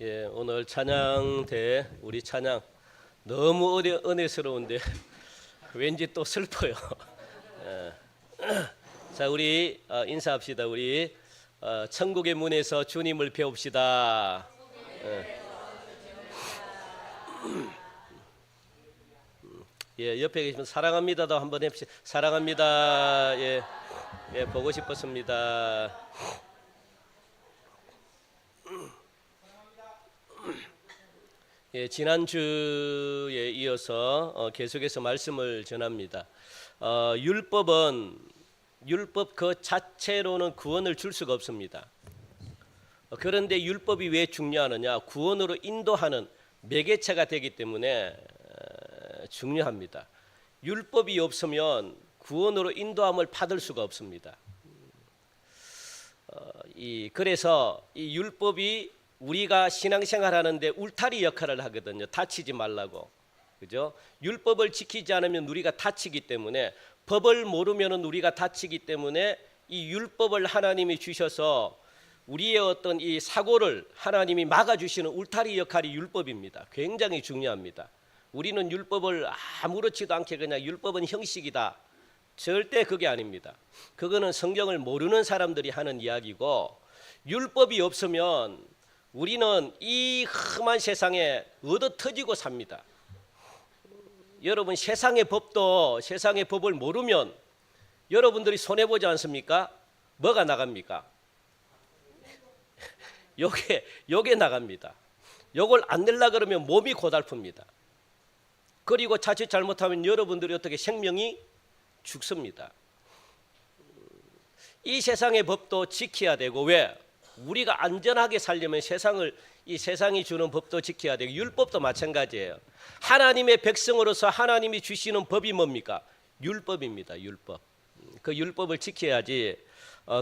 예, 오늘 찬양대 우리 찬양 너무 은혜스러운데 왠지 또 슬퍼요. 자, 우리 인사합시다. 우리 천국의 문에서 주님을 배웁시다. 예, 옆에 계시면 사랑합니다도 한번 해봅시다. 사랑합니다. 예, 예, 보고 싶었습니다. 예, 지난주에 이어서 계속해서 말씀을 전합니다. 율법 그 자체로는 구원을 줄 수가 없습니다. 그런데 율법이 왜 중요하느냐? 구원으로 인도하는 매개체가 되기 때문에 중요합니다. 율법이 없으면 구원으로 인도함을 받을 수가 없습니다. 그래서 이 율법이 우리가 신앙생활 하는데 울타리 역할을 하거든요. 다치지 말라고. 그죠? 율법을 지키지 않으면 우리가 다치기 때문에, 법을 모르면 우리가 다치기 때문에 이 율법을 하나님이 주셔서 우리의 어떤 이 사고를 하나님이 막아주시는 울타리 역할이 율법입니다. 굉장히 중요합니다. 우리는 율법을 아무렇지도 않게 그냥 율법은 형식이다. 절대 그게 아닙니다. 그거는 성경을 모르는 사람들이 하는 이야기고, 율법이 없으면 우리는 이 험한 세상에 얻어터지고 삽니다. 여러분, 세상의 법을 모르면 여러분들이 손해보지 않습니까? 뭐가 나갑니까? 요게 나갑니다. 요걸 안 내려고 그러면 몸이 고달픕니다. 그리고 자칫 잘못하면 여러분들이 어떻게 생명이 죽습니다. 이 세상의 법도 지켜야 되고, 왜? 우리가 안전하게 살려면 이 세상이 주는 법도 지켜야 되고, 율법도 마찬가지예요. 하나님의 백성으로서 하나님이 주시는 법이 뭡니까? 율법입니다. 율법. 그 율법을 지켜야지.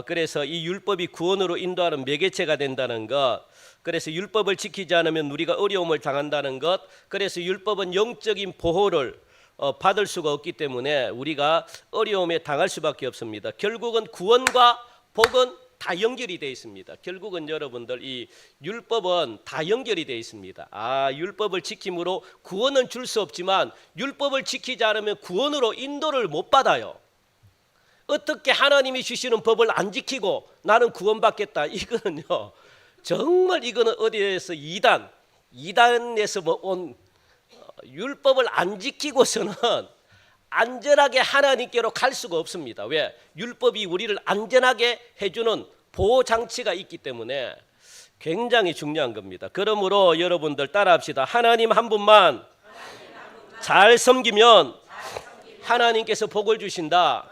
그래서 이 율법이 구원으로 인도하는 매개체가 된다는 것, 그래서 율법을 지키지 않으면 우리가 어려움을 당한다는 것, 그래서 율법은 영적인 보호를 받을 수가 없기 때문에 우리가 어려움에 당할 수밖에 없습니다. 결국은 구원과 복은 다 연결이 되어 있습니다. 결국은 여러분들 이 율법은 다 연결이 되어 있습니다. 율법을 지킴으로 구원은 줄 수 없지만 율법을 지키지 않으면 구원으로 인도를 못 받아요. 어떻게 하나님이 주시는 법을 안 지키고 나는 구원받겠다. 이거는요, 정말 이거는 어디에서 이단에서 온 율법을 안 지키고서는 안전하게 하나님께로 갈 수가 없습니다. 왜? 율법이 우리를 안전하게 해주는 보호장치가 있기 때문에 굉장히 중요한 겁니다. 그러므로 여러분들 따라합시다. 하나님 한 분만 잘 섬기면 하나님께서 복을 주신다.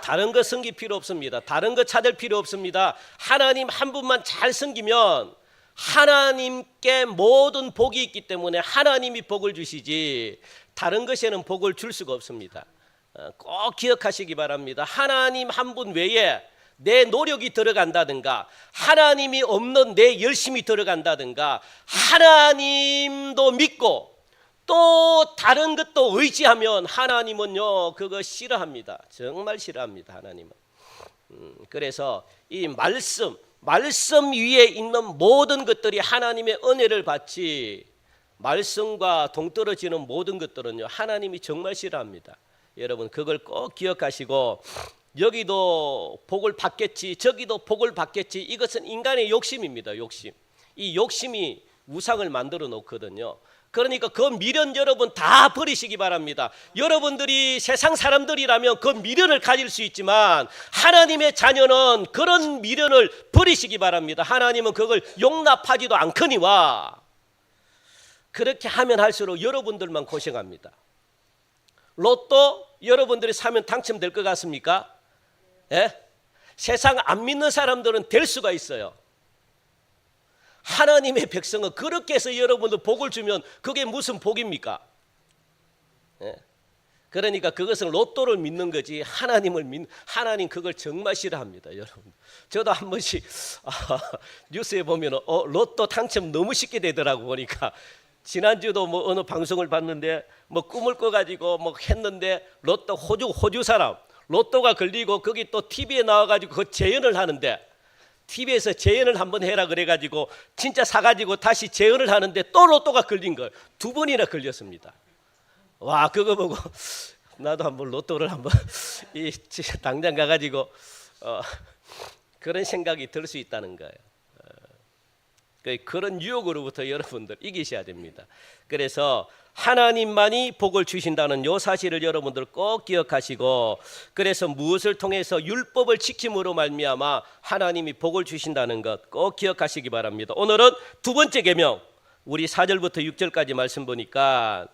다른 거 섬길 필요 없습니다. 다른 거 찾을 필요 없습니다. 하나님 한 분만 잘 섬기면 하나님께 모든 복이 있기 때문에 하나님이 복을 주시지 다른 것에는 복을 줄 수가 없습니다. 꼭 기억하시기 바랍니다. 하나님 한 분 외에 내 노력이 들어간다든가, 하나님이 없는 내 열심이 들어간다든가, 하나님도 믿고 또 다른 것도 의지하면 하나님은요, 그거 싫어합니다. 정말 싫어합니다. 하나님은. 그래서 이 말씀 위에 있는 모든 것들이 하나님의 은혜를 받지, 말씀과 동떨어지는 모든 것들은요, 하나님이 정말 싫어합니다. 여러분, 그걸 꼭 기억하시고, 여기도 복을 받겠지, 저기도 복을 받겠지, 이것은 인간의 욕심입니다. 욕심. 이 욕심이 우상을 만들어 놓거든요. 그러니까 그 미련 여러분 다 버리시기 바랍니다. 여러분들이 세상 사람들이라면 그 미련을 가질 수 있지만 하나님의 자녀는 그런 미련을 버리시기 바랍니다. 하나님은 그걸 용납하지도 않거니와. 그렇게 하면 할수록 여러분들만 고생합니다. 로또 여러분들이 사면 당첨될 것 같습니까? 예? 세상 안 믿는 사람들은 될 수가 있어요. 하나님의 백성은 그렇게 해서 여러분들 복을 주면 그게 무슨 복입니까? 예? 그러니까 그것은 로또를 믿는 거지 하나님 그걸 정말 싫어합니다. 여러분, 저도 한 번씩 뉴스에 보면 로또 당첨 너무 쉽게 되더라고. 보니까 지난주도 어느 방송을 봤는데 꿈을 꿔가지고 했는데 로또 호주 사람 로또가 걸리고 거기 또 TV에 나와가지고 그 재연을 하는데, TV에서 재연을 한번 해라 그래가지고 진짜 사가지고 다시 재연을 하는데 또 로또가 걸린 거예요. 2번이나 걸렸습니다. 와, 그거 보고 나도 한번 로또를 한번 당장 가가지고 그런 생각이 들 수 있다는 거예요. 그런 유혹으로부터 여러분들 이기셔야 됩니다. 그래서 하나님만이 복을 주신다는 이 사실을 여러분들 꼭 기억하시고, 그래서 무엇을 통해서 율법을 지킴으로 말미암아 하나님이 복을 주신다는 것 꼭 기억하시기 바랍니다. 오늘은 두 번째 계명, 우리 4절부터 6절까지 말씀 보니까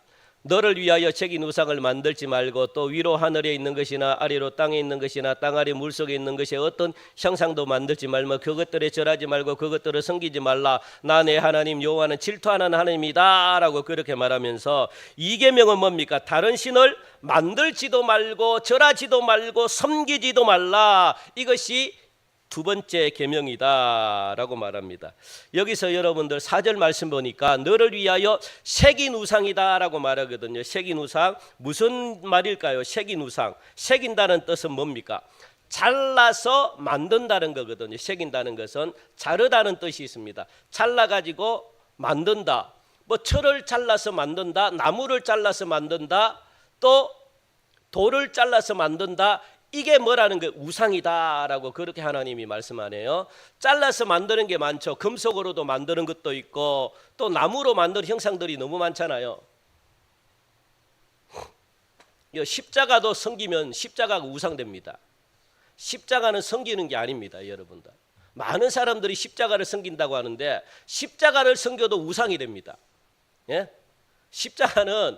너를 위하여 새긴 우상을 만들지 말고 또 위로 하늘에 있는 것이나 아래로 땅에 있는 것이나 땅 아래 물속에 있는 것이 어떤 형상도 만들지 말며 그것들에 절하지 말고 그것들을 섬기지 말라. 나 내 하나님 여호와는 질투하는 하나님이다 라고 그렇게 말하면서, 이 계명은 뭡니까? 다른 신을 만들지도 말고 절하지도 말고 섬기지도 말라. 이것이 두 번째 계명이다라고 말합니다. 여기서 여러분들 4절 말씀 보니까 너를 위하여 새긴 우상이다라고 말하거든요. 새긴 우상, 무슨 말일까요? 새긴 우상, 새긴다는 뜻은 뭡니까? 잘라서 만든다는 거거든요. 새긴다는 것은 자르다는 뜻이 있습니다. 잘라가지고 만든다, 뭐 철을 잘라서 만든다, 나무를 잘라서 만든다, 또 돌을 잘라서 만든다. 이게 뭐라는 거예요? 우상이다라고 그렇게 하나님이 말씀하네요. 잘라서 만드는 게 많죠. 금속으로도 만드는 것도 있고 또 나무로 만드는 형상들이 너무 많잖아요. 십자가도 섬기면 십자가가 우상됩니다. 십자가는 섬기는 게 아닙니다, 여러분들. 많은 사람들이 십자가를 섬긴다고 하는데 십자가를 섬겨도 우상이 됩니다. 예? 십자가는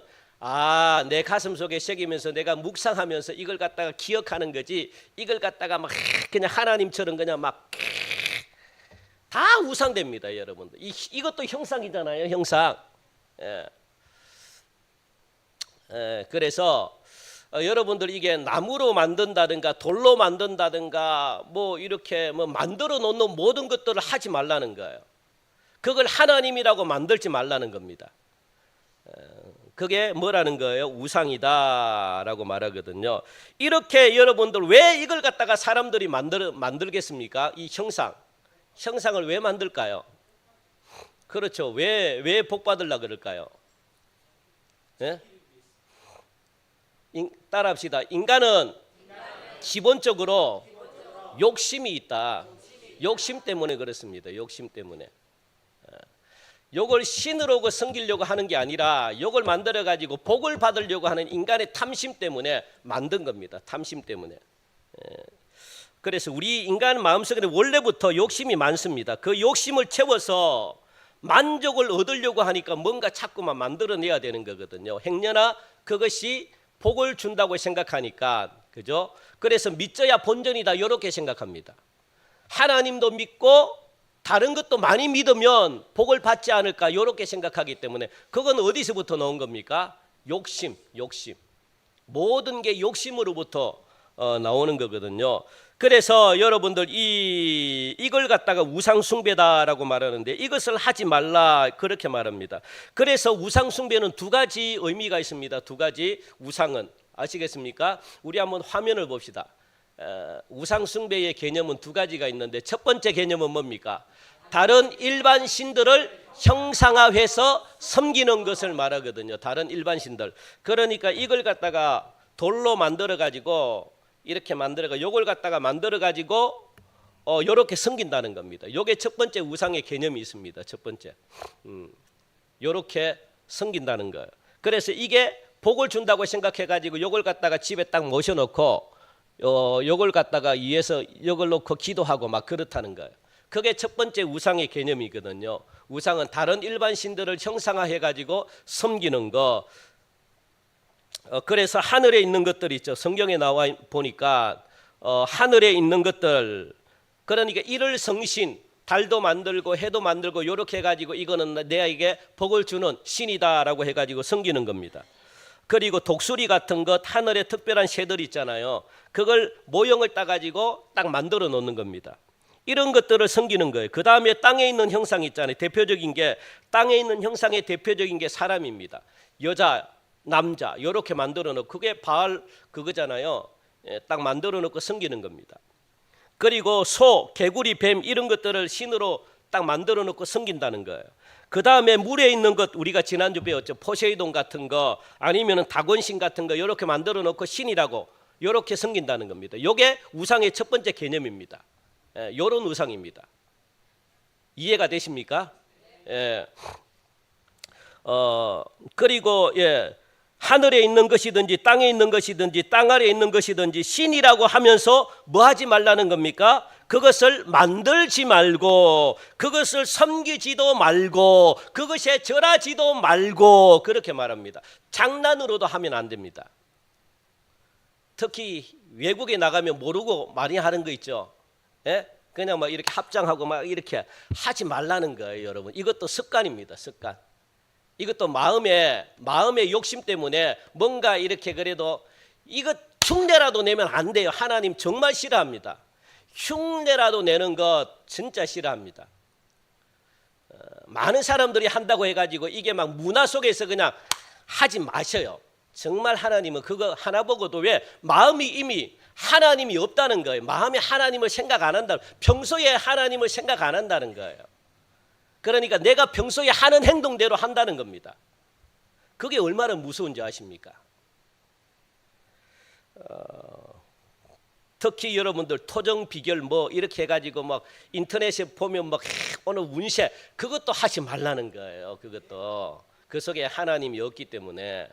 내 가슴 속에 새기면서 내가 묵상하면서 이걸 갖다가 기억하는 거지, 이걸 갖다가 막 그냥 하나님처럼 그냥 막 다 우상됩니다, 여러분들. 이것도 형상이잖아요, 형상. 그래서 여러분들 이게 나무로 만든다든가 돌로 만든다든가 뭐 이렇게 뭐 만들어 놓는 모든 것들을 하지 말라는 거예요. 그걸 하나님이라고 만들지 말라는 겁니다. 그게 뭐라는 거예요? 우상이다라고 말하거든요. 이렇게 여러분들 왜 이걸 갖다가 사람들이 만들겠습니까? 이 형상을 왜 만들까요? 그렇죠. 왜 복 받으려고 그럴까요? 네? 따라합시다. 인간은 기본적으로 욕심이 있다. 욕심 때문에 그렇습니다. 욕심 때문에. 요걸 신으로 섬기려고 하는 게 아니라 요걸 만들어 가지고 복을 받으려고 하는 인간의 탐심 때문에 만든 겁니다. 탐심 때문에. 그래서 우리 인간 마음속에 원래부터 욕심이 많습니다. 그 욕심을 채워서 만족을 얻으려고 하니까 뭔가 자꾸만 만들어내야 되는 거거든요. 행여나 그것이 복을 준다고 생각하니까, 그죠? 그래서 믿져야 본전이다 이렇게 생각합니다. 하나님도 믿고 다른 것도 많이 믿으면 복을 받지 않을까 이렇게 생각하기 때문에, 그건 어디서부터 나온 겁니까? 욕심. 모든 게 욕심으로부터 나오는 거거든요. 그래서 여러분들 이걸 갖다가 우상 숭배다라고 말하는데 이것을 하지 말라 그렇게 말합니다. 그래서 우상 숭배는 두 가지 의미가 있습니다. 두 가지 우상은 아시겠습니까? 우리 한번 화면을 봅시다. 우상 숭배의 개념은 두 가지가 있는데 첫 번째 개념은 뭡니까? 다른 일반 신들을 형상화해서 섬기는 것을 말하거든요. 다른 일반 신들. 그러니까 이걸 갖다가 돌로 만들어 가지고 이렇게 만들어가 요걸 갖다가 만들어 가지고 요렇게 섬긴다는 겁니다. 요게 첫 번째 우상의 개념이 있습니다. 첫 번째. 요렇게 섬긴다는 거예요. 그래서 이게 복을 준다고 생각해 가지고 요걸 갖다가 집에 딱 모셔 놓고 요걸 갖다가 위에서 요걸 놓고 기도하고 막 그렇다는 거예요. 그게 첫 번째 우상의 개념이거든요. 우상은 다른 일반 신들을 형상화해 가지고 섬기는 거. 그래서 하늘에 있는 것들이 있죠. 성경에 나와 보니까 하늘에 있는 것들, 그러니까 일을 성신, 달도 만들고 해도 만들고 이렇게 해가지고 이거는 내에게 복을 주는 신이다라고 해가지고 섬기는 겁니다. 그리고 독수리 같은 것, 하늘에 특별한 새들 있잖아요. 그걸 모형을 따가지고 딱 만들어 놓는 겁니다. 이런 것들을 섬기는 거예요. 그 다음에 땅에 있는 형상 있잖아요. 대표적인 게, 땅에 있는 형상의 대표적인 게 사람입니다. 여자, 남자 이렇게 만들어 놓고 그게 바알 그거잖아요. 딱 만들어 놓고 섬기는 겁니다. 그리고 소, 개구리, 뱀 이런 것들을 신으로 딱 만들어 놓고 섬긴다는 거예요. 그 다음에 물에 있는 것 우리가 지난주 배웠죠. 포세이돈 같은 거 아니면 다곤신 같은 거 이렇게 만들어 놓고 신이라고 이렇게 섬긴다는 겁니다. 이게 우상의 첫 번째 개념입니다. 이런 우상입니다. 이해가 되십니까? 예. 그리고 하늘에 있는 것이든지 땅에 있는 것이든지 땅 아래에 있는 것이든지 신이라고 하면서 뭐 하지 말라는 겁니까? 그것을 만들지 말고 그것을 섬기지도 말고 그것에 절하지도 말고 그렇게 말합니다. 장난으로도 하면 안 됩니다. 특히 외국에 나가면 모르고 많이 하는 거 있죠. 예? 그냥 막 이렇게 합장하고 막 이렇게 하지 말라는 거예요, 여러분. 이것도 습관입니다, 습관. 이것도 마음의 욕심 때문에 뭔가 이렇게 그래도 이것 흉내라도 내면 안 돼요. 하나님 정말 싫어합니다. 흉내라도 내는 것 진짜 싫어합니다. 많은 사람들이 한다고 해가지고 이게 막 문화 속에서 그냥 하지 마셔요. 정말 하나님은 그거 하나 보고도 왜 마음이 이미 하나님이 없다는 거예요. 마음에 하나님을 생각 안 한다. 평소에 하나님을 생각 안 한다는 거예요. 그러니까 내가 평소에 하는 행동대로 한다는 겁니다. 그게 얼마나 무서운지 아십니까? 특히 여러분들 토정 비결 뭐 이렇게 해가지고 막 인터넷에 보면 막 오늘 운세 그것도 하지 말라는 거예요. 그것도 그 속에 하나님이 없기 때문에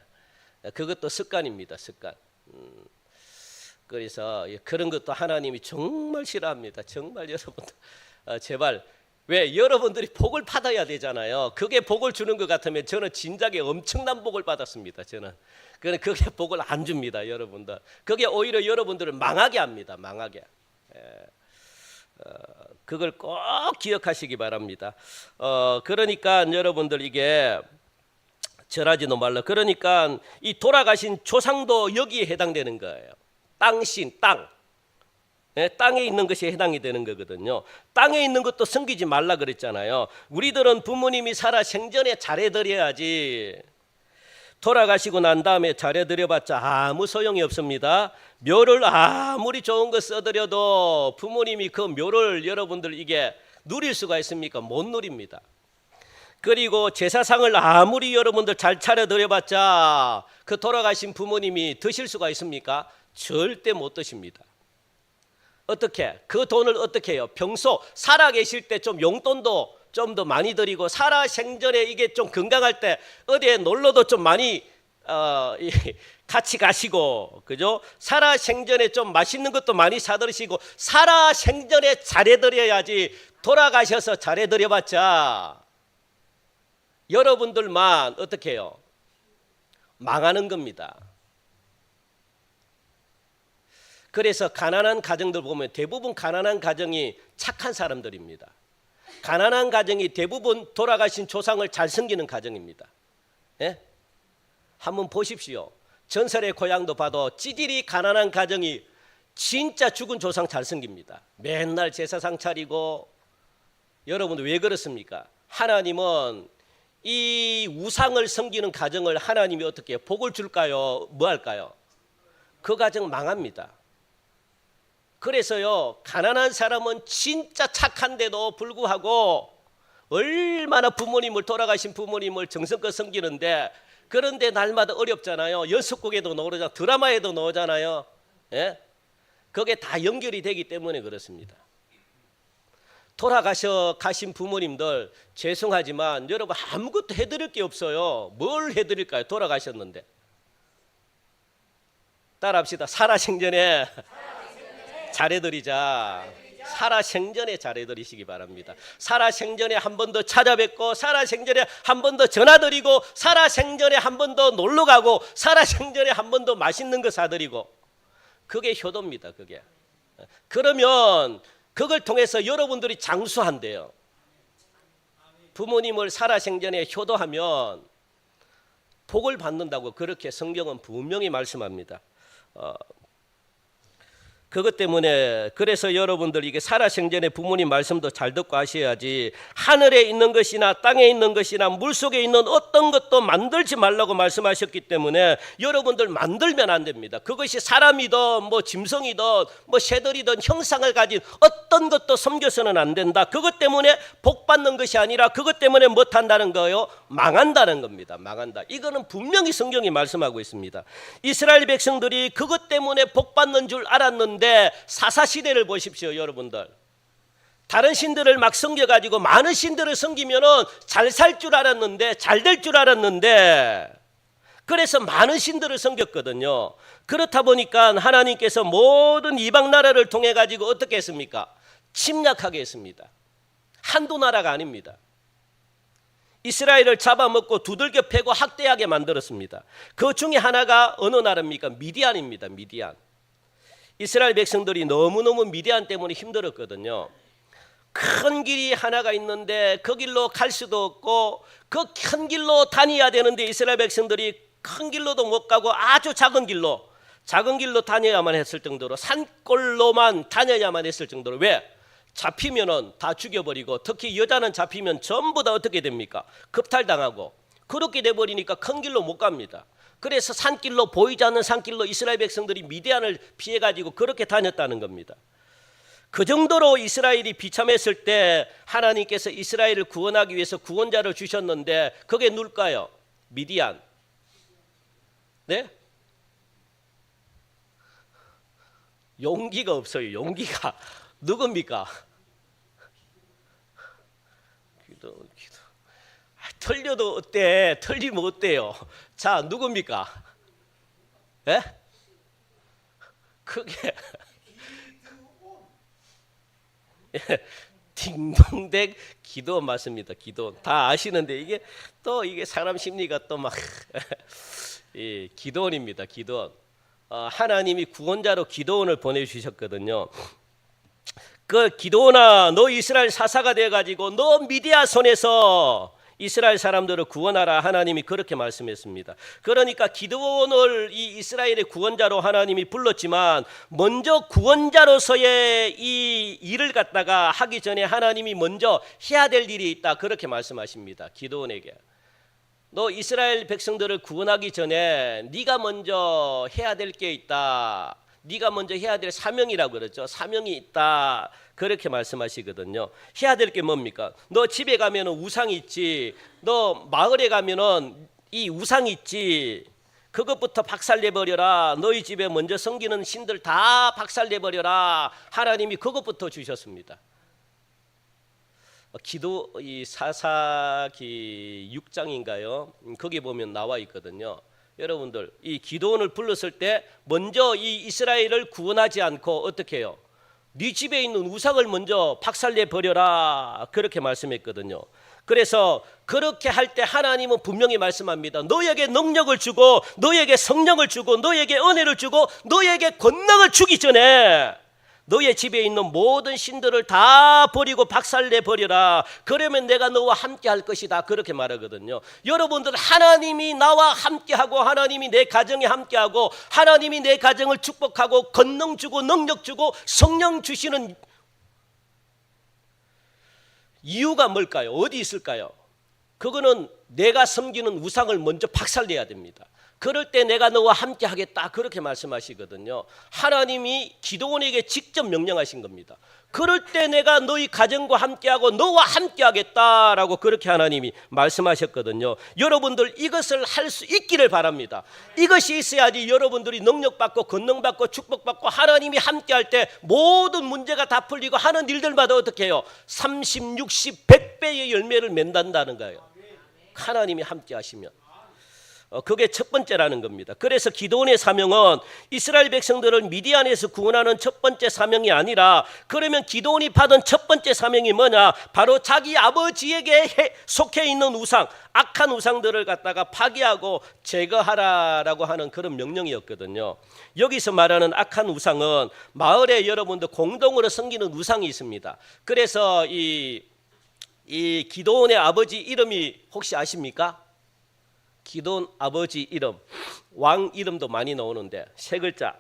그것도 습관입니다. 습관. 그래서 그런 것도 하나님이 정말 싫어합니다. 정말 여러분들 제발 왜 여러분들이 복을 받아야 되잖아요. 그게 복을 주는 것 같으면 저는 진작에 엄청난 복을 받았습니다. 저는 그게 복을 안 줍니다, 여러분들. 그게 오히려 여러분들을 망하게 합니다. 망하게. 그걸 꼭 기억하시기 바랍니다. 그러니까 여러분들 이게 절하지도 말라. 그러니까 이 돌아가신 조상도 여기에 해당되는 거예요. 땅신, 땅. 땅에 있는 것이 해당이 되는 거거든요. 땅에 있는 것도 섬기지 말라 그랬잖아요. 우리들은 부모님이 살아 생전에 잘해드려야지. 돌아가시고 난 다음에 잘해드려봤자 아무 소용이 없습니다. 묘를 아무리 좋은 거 써드려도 부모님이 그 묘를 여러분들 이게 누릴 수가 있습니까? 못 누립니다. 그리고 제사상을 아무리 여러분들 잘 차려드려봤자 그 돌아가신 부모님이 드실 수가 있습니까? 절대 못 드십니다. 어떻게? 그 돈을 어떻게 해요? 평소 살아 계실 때 좀 용돈도 좀 더 많이 드리고 살아 생전에 이게 좀 건강할 때 어디에 놀러도 좀 많이 같이 가시고 그죠? 살아 생전에 좀 맛있는 것도 많이 사드시고 살아 생전에 잘해드려야지 돌아가셔서 잘해드려봤자 여러분들만 어떻게 해요? 망하는 겁니다. 그래서 가난한 가정들 보면 대부분 가난한 가정이 착한 사람들입니다. 가난한 가정이 대부분 돌아가신 조상을 잘 섬기는 가정입니다. 예? 한번 보십시오. 전설의 고향도 봐도 찌질이 가난한 가정이 진짜 죽은 조상 잘 섬깁니다. 맨날 제사상 차리고. 여러분들 왜 그렇습니까? 하나님은 이 우상을 섬기는 가정을 하나님이 어떻게 해요? 복을 줄까요? 뭐 할까요? 그 가정 망합니다. 그래서요, 가난한 사람은 진짜 착한데도 불구하고 얼마나 부모님을 돌아가신 부모님을 정성껏 섬기는데 그런데 날마다 어렵잖아요. 연속곡에도 나오잖아요. 드라마에도 나오잖아요. 예? 그게 다 연결이 되기 때문에 그렇습니다. 가신 부모님들 죄송하지만 여러분 아무것도 해드릴 게 없어요. 뭘 해드릴까요? 돌아가셨는데. 따라합시다. 살아생전에 잘해드리자. 살아생전에 잘해드리시기 바랍니다. 살아생전에 한 번 더 찾아뵙고 살아생전에 한 번 더 전화드리고 살아생전에 한 번 더 놀러가고 살아생전에 한 번 더 맛있는 거 사드리고 그게 효도입니다. 그게. 그러면 그걸 통해서 여러분들이 장수한대요. 부모님을 살아생전에 효도하면 복을 받는다고 그렇게 성경은 분명히 말씀합니다. 그것 때문에 그래서 여러분들 이게 살아생전에 부모님 말씀도 잘 듣고 하셔야지. 하늘에 있는 것이나 땅에 있는 것이나 물속에 있는 어떤 것도 만들지 말라고 말씀하셨기 때문에 여러분들 만들면 안 됩니다. 그것이 사람이든 뭐 짐승이든 뭐 새들이든 형상을 가진 어떤 것도 섬겨서는 안 된다. 그것 때문에 복 받는 것이 아니라 그것 때문에 못한다는 거요, 망한다는 겁니다. 망한다. 이거는 분명히 성경이 말씀하고 있습니다. 이스라엘 백성들이 그것 때문에 복 받는 줄 알았는데 사사시대를 보십시오. 여러분들 다른 신들을 막 섬겨가지고 많은 신들을 섬기면은 잘 살 줄 알았는데, 잘 될 줄 알았는데, 그래서 많은 신들을 섬겼거든요. 그렇다 보니까 하나님께서 모든 이방 나라를 통해 가지고 어떻게 했습니까? 침략하게 했습니다. 한두 나라가 아닙니다. 이스라엘을 잡아먹고 두들겨 패고 학대하게 만들었습니다. 그 중에 하나가 어느 나라입니까? 미디안입니다. 미디안. 이스라엘 백성들이 너무너무 미디안 때문에 힘들었거든요. 큰 길이 하나가 있는데 그 길로 갈 수도 없고 그 큰 길로 다녀야 되는데 이스라엘 백성들이 큰 길로도 못 가고 아주 작은 길로 다녀야만 했을 정도로, 산골로만 다녀야만 했을 정도로. 왜? 잡히면은 다 죽여버리고, 특히 여자는 잡히면 전부 다 어떻게 됩니까? 급탈당하고, 그렇게 돼버리니까 큰 길로 못 갑니다. 그래서 산길로, 보이지 않는 산길로 이스라엘 백성들이 미디안을 피해가지고 그렇게 다녔다는 겁니다. 그 정도로 이스라엘이 비참했을 때 하나님께서 이스라엘을 구원하기 위해서 구원자를 주셨는데 그게 누굴까요? 미디안. 네? 용기가 없어요. 용기가. 누굽니까? 기도. 틀려도 어때? 틀리면 어때요? 자, 누굽니까? 예? 그게 딩동댕 기도원 맞습니다. 기도원 다 아시는데 이게 사람 심리가 또 막 기도원입니다. 기도원. 하나님이 구원자로 기도원을 보내주셨거든요. 그 기도원아, 너 이스라엘 사사가 돼가지고 너 미디안 손에서 이스라엘 사람들을 구원하라. 하나님이 그렇게 말씀했습니다. 그러니까 기드온을 이 이스라엘의 구원자로 하나님이 불렀지만 먼저 구원자로서의 이 일을 갖다가 하기 전에 하나님이 먼저 해야 될 일이 있다. 그렇게 말씀하십니다. 기드온에게. 너 이스라엘 백성들을 구원하기 전에 네가 먼저 해야 될 게 있다. 네가 먼저 해야 될 사명이라고 그러죠. 사명이 있다. 그렇게 말씀하시거든요. 해야 될 게 뭡니까? 너 집에 가면은 우상이 있지. 너 마을에 가면은 이 우상이 있지. 그것부터 박살내버려라. 너희 집에 먼저 섬기는 신들 다 박살내버려라. 하나님이 그것부터 주셨습니다. 기도 이 사사기 6장인가요? 거기 보면 나와 있거든요. 여러분들 이 기도원을 불렀을 때 먼저 이 이스라엘을 구원하지 않고 어떻게 해요? 네 집에 있는 우상을 먼저 박살내 버려라. 그렇게 말씀했거든요. 그래서 그렇게 할 때 하나님은 분명히 말씀합니다. 너에게 능력을 주고 너에게 성령을 주고 너에게 은혜를 주고 너에게 권능을 주기 전에 너의 집에 있는 모든 신들을 다 버리고 박살내 버려라. 그러면 내가 너와 함께 할 것이다. 그렇게 말하거든요. 여러분들 하나님이 나와 함께하고 하나님이 내 가정에 함께하고 하나님이 내 가정을 축복하고 권능 주고 능력 주고 성령 주시는 이유가 뭘까요? 어디 있을까요? 그거는 내가 섬기는 우상을 먼저 박살내야 됩니다. 그럴 때 내가 너와 함께 하겠다. 그렇게 말씀하시거든요. 하나님이 기도원에게 직접 명령하신 겁니다. 그럴 때 내가 너희 가정과 함께하고 너와 함께 하겠다라고 그렇게 하나님이 말씀하셨거든요. 여러분들 이것을 할 수 있기를 바랍니다. 이것이 있어야지 여러분들이 능력받고 권능받고 축복받고 하나님이 함께할 때 모든 문제가 다 풀리고 하는 일들마다 어떻게 해요? 30, 60, 100배의 열매를 맺는다는 거예요. 하나님이 함께 하시면. 그게 첫 번째라는 겁니다. 그래서 기도원의 사명은 이스라엘 백성들을 미디안에서 구원하는 첫 번째 사명이 아니라, 그러면 기도원이 받은 첫 번째 사명이 뭐냐? 바로 자기 아버지에게 속해 있는 우상, 악한 우상들을 갖다가 파괴하고 제거하라라고 하는 그런 명령이었거든요. 여기서 말하는 악한 우상은 마을에 여러분들 공동으로 섬기는 우상이 있습니다. 그래서 이 기도원의 아버지 이름이 혹시 아십니까? 기도원 아버지 이름, 왕 이름도 많이 나오는데 세 글자,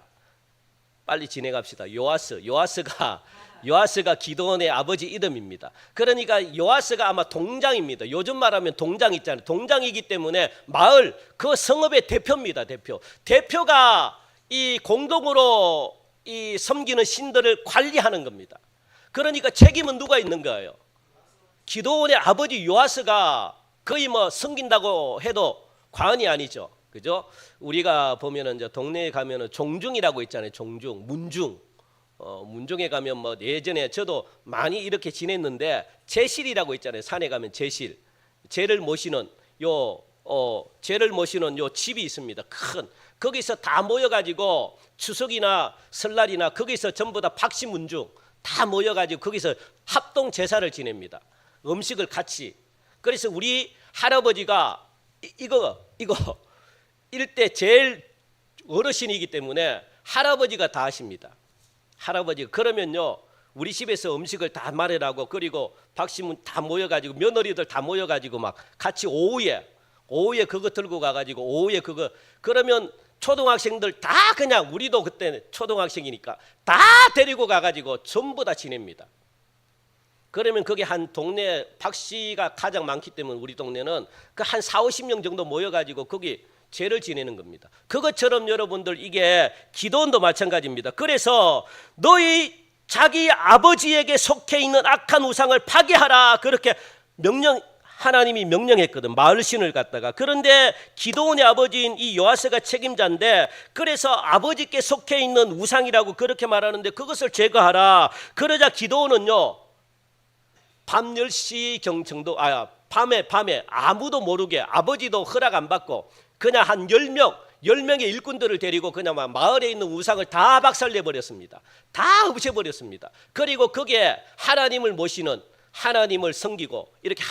빨리 진행합시다. 요아스가 기드온의 아버지 이름입니다. 그러니까 요아스가 아마 동장입니다. 요즘 말하면 동장 있잖아요. 동장이기 때문에 마을 그 성읍의 대표입니다. 대표가 이 공동으로 이 섬기는 신들을 관리하는 겁니다. 그러니까 책임은 누가 있는 거예요? 기드온의 아버지 요아스가 거의 뭐 섬긴다고 해도 과언이 아니죠. 그죠? 우리가 보면은 이제 동네에 가면은 종중이라고 있잖아요. 종중, 문중. 문중에 가면 뭐 예전에 저도 많이 이렇게 지냈는데 제실이라고 있잖아요. 산에 가면 제실. 제를 모시는 요 집이 있습니다. 큰. 거기서 다 모여 가지고 추석이나 설날이나 거기서 전부 다 박씨문중 다 모여 가지고 거기서 합동 제사를 지냅니다. 음식을 같이. 그래서 우리 할아버지가 이거 일대 제일 어르신이기 때문에 할아버지가 다 하십니다. 할아버지가 그러면요 우리 집에서 음식을 다 마련하고 그리고 박씨문 다 모여가지고 며느리들 다 모여가지고 막 같이 오후에 그거 들고 가가지고 오후에 그거 그러면 초등학생들 다 그냥 우리도 그때 초등학생이니까 다 데리고 가가지고 전부 다 지냅니다. 그러면 거기 한 동네 박씨가 가장 많기 때문에 우리 동네는 그 한 40-50명 정도 모여가지고 거기 죄를 지내는 겁니다. 그것처럼 여러분들 이게 기도원도 마찬가지입니다. 그래서 너희 자기 아버지에게 속해 있는 악한 우상을 파괴하라 그렇게 하나님이 명령했거든. 마을신을 갖다가. 그런데 기도원의 아버지인 이 요아스가 책임자인데 그래서 아버지께 속해 있는 우상이라고 그렇게 말하는데 그것을 제거하라. 그러자 기도원은요 밤 10시 경청도 밤에 아무도 모르게 아버지도 허락 안 받고 그냥 한 10명의 일꾼들을 데리고 그냥 막 마을에 있는 우상을 다 박살내버렸습니다. 다 없애버렸습니다. 그리고 거기에 하나님을 모시는 하나님을 섬기고 이렇게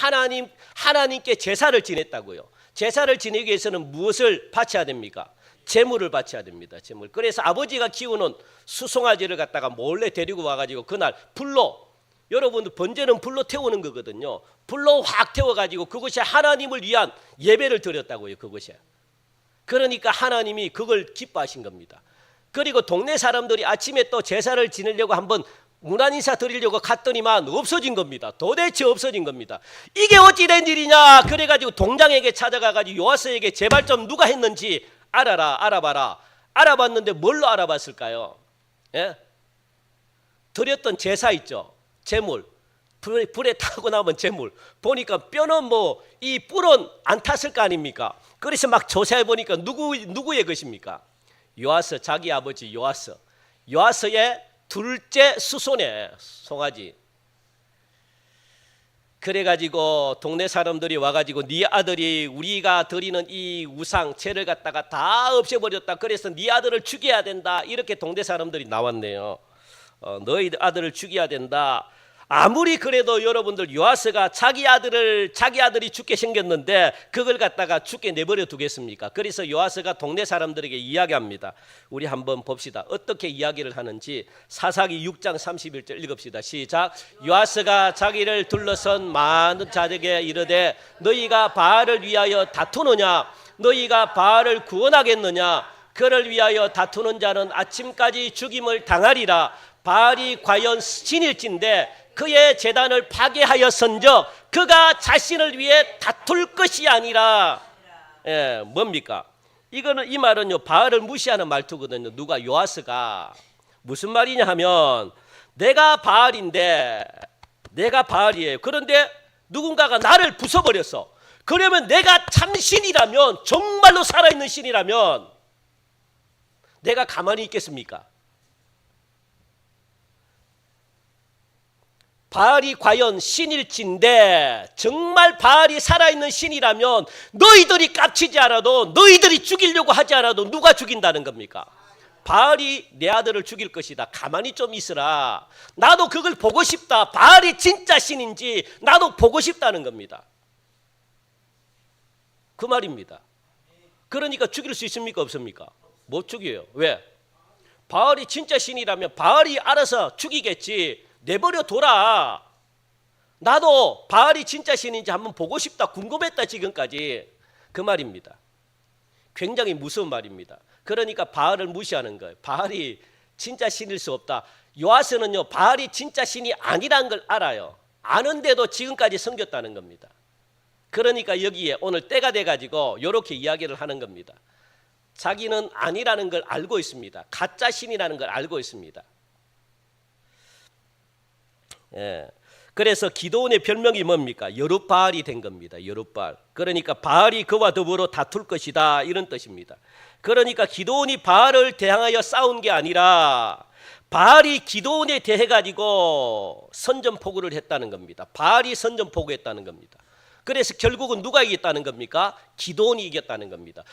하나님께 제사를 지냈다고요. 제사를 지내기 위해서는 무엇을 바쳐야 됩니까? 제물을 바쳐야 됩니다. 제물. 그래서 아버지가 키우는 수송아지를 갖다가 몰래 데리고 와가지고 그날 불로 여러분들 번제는 불로 태우는 거거든요. 불로 확 태워가지고 그것이 하나님을 위한 예배를 드렸다고요. 그것이. 그러니까 하나님이 그걸 기뻐하신 겁니다. 그리고 동네 사람들이 아침에 또 제사를 지내려고 한번 문안인사 드리려고 갔더니만 없어진 겁니다. 도대체 없어진 겁니다. 이게 어찌 된 일이냐 그래가지고 동장에게 찾아가가지고 요아스에게 제발 좀 누가 했는지 알아봐라. 알아봤는데 뭘로 알아봤을까요? 예? 드렸던 제사 있죠. 제물. 불에 타고 나면 제물. 보니까 뼈는 뭐 이 뿔은 안 탔을 거 아닙니까? 그래서 막 조사해 보니까 누구의 것입니까? 요아스 자기 아버지 요아스의 둘째 수손의 송아지. 그래가지고 동네 사람들이 와가지고 네 아들이 우리가 드리는 이 우상 제를 갖다가 다 없애버렸다. 그래서 네 아들을 죽여야 된다. 이렇게 동네 사람들이 나왔네요. 너희 아들을 죽여야 된다. 아무리 그래도 여러분들 요아스가 자기 아들이 죽게 생겼는데 그걸 갖다가 죽게 내버려 두겠습니까? 그래서 요아스가 동네 사람들에게 이야기합니다. 우리 한번 봅시다. 어떻게 이야기를 하는지 사사기 6장 31절 읽읍시다. 시작. 요아스가 자기를 둘러선 많은 자들에게 이르되 너희가 바알을 위하여 다투느냐? 너희가 바알을 구원하겠느냐? 그를 위하여 다투는 자는 아침까지 죽임을 당하리라. 바알이 과연 신일진데 그의 제단을 파괴하였은즉 그가 자신을 위해 다툴 것이 아니라 뭡니까? 이 말은요 바알을 무시하는 말투거든요. 누가? 요아스가. 무슨 말이냐 하면 내가 바알이에요. 그런데 누군가가 나를 부숴버렸어. 그러면 내가 참 신이라면 정말로 살아있는 신이라면 내가 가만히 있겠습니까? 바알이 과연 신일진데 정말 바알이 살아있는 신이라면 너희들이 깝치지 않아도 너희들이 죽이려고 하지 않아도 누가 죽인다는 겁니까? 바알이 내 아들을 죽일 것이다. 가만히 좀 있으라. 나도 그걸 보고 싶다. 바알이 진짜 신인지 나도 보고 싶다는 겁니다. 그 말입니다. 그러니까 죽일 수 있습니까? 없습니까? 못 죽여요. 왜? 바알이 진짜 신이라면 바알이 알아서 죽이겠지. 내버려 둬라. 나도 바알이 진짜 신인지 한번 보고 싶다. 궁금했다 지금까지. 그 말입니다. 굉장히 무서운 말입니다. 그러니까 바알을 무시하는 거예요. 바알이 진짜 신일 수 없다. 요아스는요, 바알이 진짜 신이 아니라는 걸 알아요. 아는데도 지금까지 섬겼다는 겁니다. 그러니까 여기에 오늘 때가 돼가지고 이렇게 이야기를 하는 겁니다. 자기는 아니라는 걸 알고 있습니다. 가짜 신이라는 걸 알고 있습니다. 예. 그래서 기드온의 별명이 뭡니까? 여룻바알이 된 겁니다. 여룻바알. 그러니까 바알이 그와 더불어 다툴 것이다, 이런 뜻입니다. 그러니까 기드온이 바알을 대항하여 싸운 게 아니라 바알이 기드온에 대해 가지고 선전포고를 했다는 겁니다. 바알이 선전포고했다는 겁니다. 그래서 결국은 누가 이겼다는 겁니까? 기드온이 이겼다는 겁니다.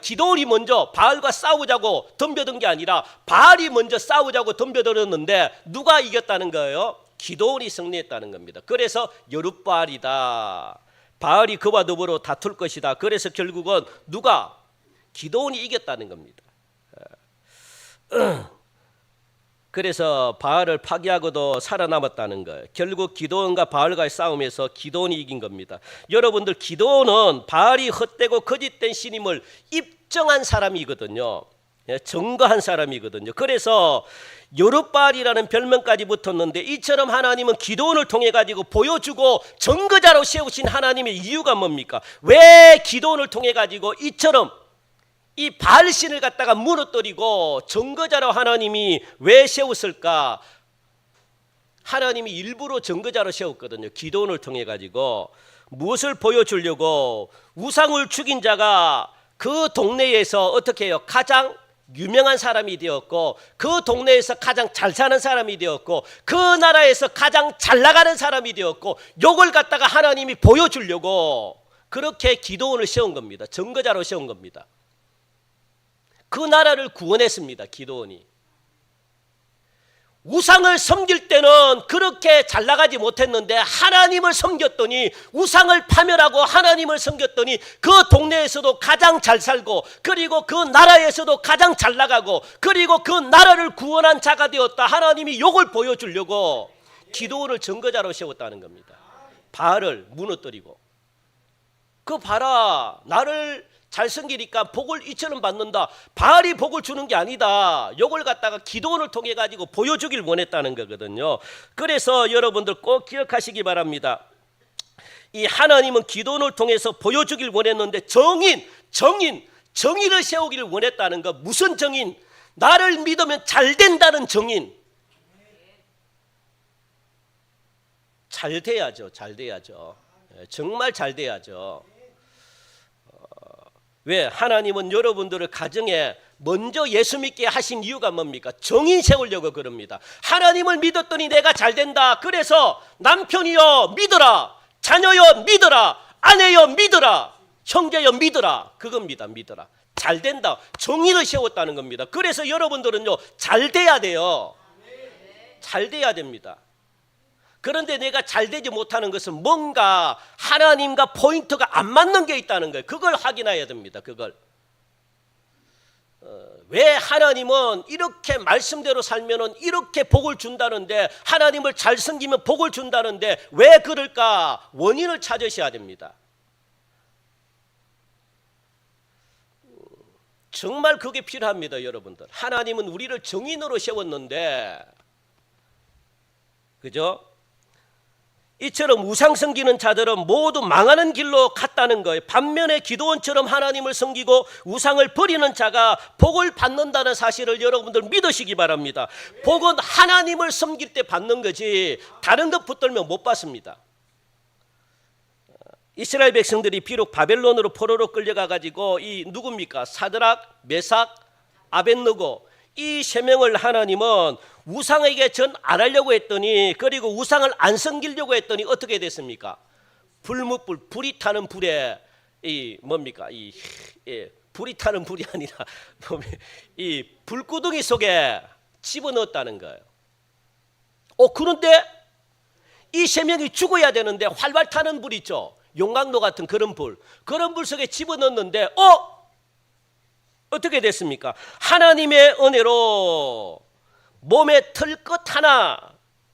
기드온이 먼저 바알과 싸우자고 덤벼든 게 아니라 바알이 먼저 싸우자고 덤벼들었는데 누가 이겼다는 거예요? 기드온이 승리했다는 겁니다. 그래서 여룻바알이다. 바알이 그와 더불어 다툴 것이다. 그래서 결국은 누가? 기드온이 이겼다는 겁니다. 그래서 바알을 파괴하고도 살아남았다는 거예요. 결국 기드온과 바알과의 싸움에서 기드온이 이긴 겁니다. 여러분들, 기드온은 바알이 헛되고 거짓된 신임을 입증한 사람이거든요. 증거한 사람이거든요. 그래서 여룻바알이라는 별명까지 붙었는데, 이처럼 하나님은 기드온을 통해 가지고 보여주고 증거자로 세우신 하나님의 이유가 뭡니까? 왜 기드온을 통해 가지고 이처럼 이 바알신을 갖다가 무너뜨리고 증거자로 하나님이 왜 세웠을까? 하나님이 일부러 증거자로 세웠거든요. 기드온을 통해 가지고 무엇을 보여주려고? 우상을 죽인 자가 그 동네에서 어떻게 해요? 가장 유명한 사람이 되었고, 그 동네에서 가장 잘 사는 사람이 되었고, 그 나라에서 가장 잘 나가는 사람이 되었고, 요걸 갖다가 하나님이 보여주려고 그렇게 기드온을 세운 겁니다. 증거자로 세운 겁니다. 그 나라를 구원했습니다. 기드온이. 우상을 섬길 때는 그렇게 잘 나가지 못했는데, 하나님을 섬겼더니, 우상을 파멸하고 하나님을 섬겼더니 그 동네에서도 가장 잘 살고, 그리고 그 나라에서도 가장 잘 나가고, 그리고 그 나라를 구원한 자가 되었다. 하나님이 요걸 보여주려고 기드온을 증거자로 세웠다는 겁니다. 바알을 무너뜨리고, 그 봐라, 나를 잘 섬기니까 복을 이처럼 받는다. 바알이 복을 주는 게 아니다. 이걸 갖다가 기드온을 통해 가지고 보여주길 원했다는 거거든요. 그래서 여러분들 꼭 기억하시기 바랍니다. 이 하나님은 기드온을 통해서 보여주길 원했는데, 정인을 세우기를 원했다는 거. 무슨 정인? 나를 믿으면 잘 된다는 정인. 잘 돼야죠. 정말 잘 돼야죠. 왜? 하나님은 여러분들을 가정에 먼저 예수 믿게 하신 이유가 뭡니까? 정인 세우려고 그럽니다. 하나님을 믿었더니 내가 잘 된다. 그래서 남편이여 믿어라, 자녀여 믿어라, 아내여 믿어라, 형제여 믿어라. 그겁니다. 믿어라. 잘 된다. 정인을 세웠다는 겁니다. 그래서 여러분들은요, 잘 돼야 돼요. 잘 돼야 됩니다. 그런데 내가 잘 되지 못하는 것은 뭔가 하나님과 포인트가 안 맞는 게 있다는 거예요. 그걸 확인해야 됩니다. 그걸. 왜 하나님은 이렇게 말씀대로 살면은 이렇게 복을 준다는데, 하나님을 잘 섬기면 복을 준다는데 왜 그럴까? 원인을 찾으셔야 됩니다. 정말 그게 필요합니다. 여러분들, 하나님은 우리를 정인으로 세웠는데, 그죠? 이처럼 우상 섬기는 자들은 모두 망하는 길로 갔다는 거예요. 반면에 기드온처럼 하나님을 섬기고 우상을 버리는 자가 복을 받는다는 사실을 여러분들 믿으시기 바랍니다. 복은 하나님을 섬길 때 받는 거지 다른 것 붙들면 못 받습니다. 이스라엘 백성들이 비록 바벨론으로 포로로 끌려가 가지고 이 누굽니까? 사드락, 메삭, 아벳느고, 이 세 명을 하나님은 우상에게 전 안 하려고 했더니, 그리고 우상을 안 섬기려고 했더니 어떻게 됐습니까? 불이 타는 불에 이 뭡니까? 불이 타는 불이 아니라 이 불구덩이 속에 집어넣었다는 거예요. 그런데 이 세 명이 죽어야 되는데 활활 타는 불 있죠. 용광로 같은 그런 불 속에 집어넣었는데 어떻게 됐습니까? 하나님의 은혜로 몸에 털끝 하나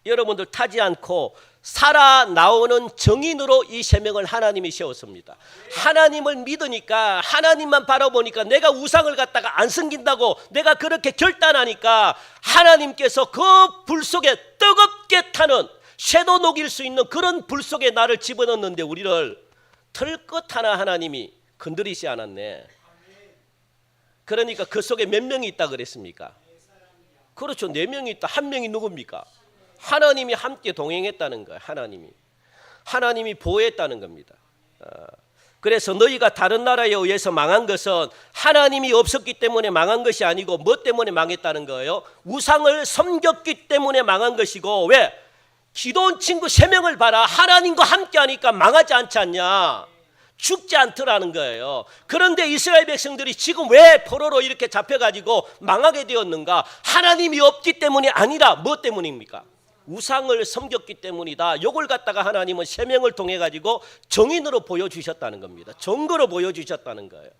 여러분들 타지 않고 살아 나오는 정인으로 이 세명을 하나님이 세웠습니다. 하나님을 믿으니까, 하나님만 바라보니까, 내가 우상을 갖다가 안 섬긴다고 내가 그렇게 결단하니까 하나님께서 그 불 속에 뜨겁게 타는, 쇠도 녹일 수 있는 그런 불 속에 나를 집어넣는데 우리를 털끝 하나 하나님이 건드리지 않았네. 그러니까 그 속에 몇 명이 있다 그랬습니까? 그렇죠. 4명이 있다. 1명이 누굽니까? 하나님이 함께 동행했다는 거예요. 하나님이 보호했다는 겁니다. 그래서 너희가 다른 나라에 의해서 망한 것은 하나님이 없었기 때문에 망한 것이 아니고 뭐 때문에 망했다는 거예요? 우상을 섬겼기 때문에 망한 것이고. 왜? 기도원 친구 3명을 봐라. 하나님과 함께 하니까 망하지 않지 않냐? 죽지 않더라는 거예요. 그런데 이스라엘 백성들이 지금 왜 포로로 이렇게 잡혀가지고 망하게 되었는가? 하나님이 없기 때문이 아니라 뭐 때문입니까? 우상을 섬겼기 때문이다. 이걸 갖다가 하나님은 3명을 통해 가지고 정인으로 보여주셨다는 겁니다. 증거로 보여주셨다는 거예요.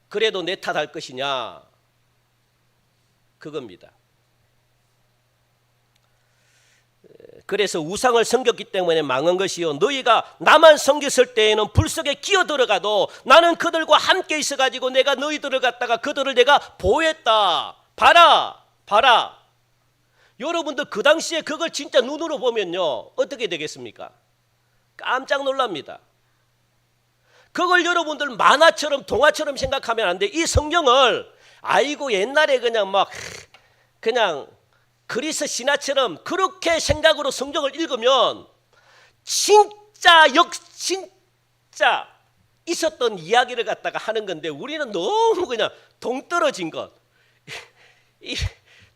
그래도 내 탓할 것이냐? 그겁니다. 그래서 우상을 섬겼기 때문에 망한 것이요, 너희가 나만 섬겼을 때에는 불 속에 끼어 들어가도 나는 그들과 함께 있어 가지고 내가 너희들을 갖다가 그들을 내가 보호했다. 봐라. 여러분들 그 당시에 그걸 진짜 눈으로 보면요 어떻게 되겠습니까? 깜짝 놀랍니다. 그걸 여러분들 만화처럼 동화처럼 생각하면 안 돼. 이 성경을 아이고 옛날에 그냥 그리스 신화처럼 그렇게 생각으로 성경을 읽으면 진짜 있었던 이야기를 갖다가 하는 건데 우리는 너무 그냥 동떨어진 것.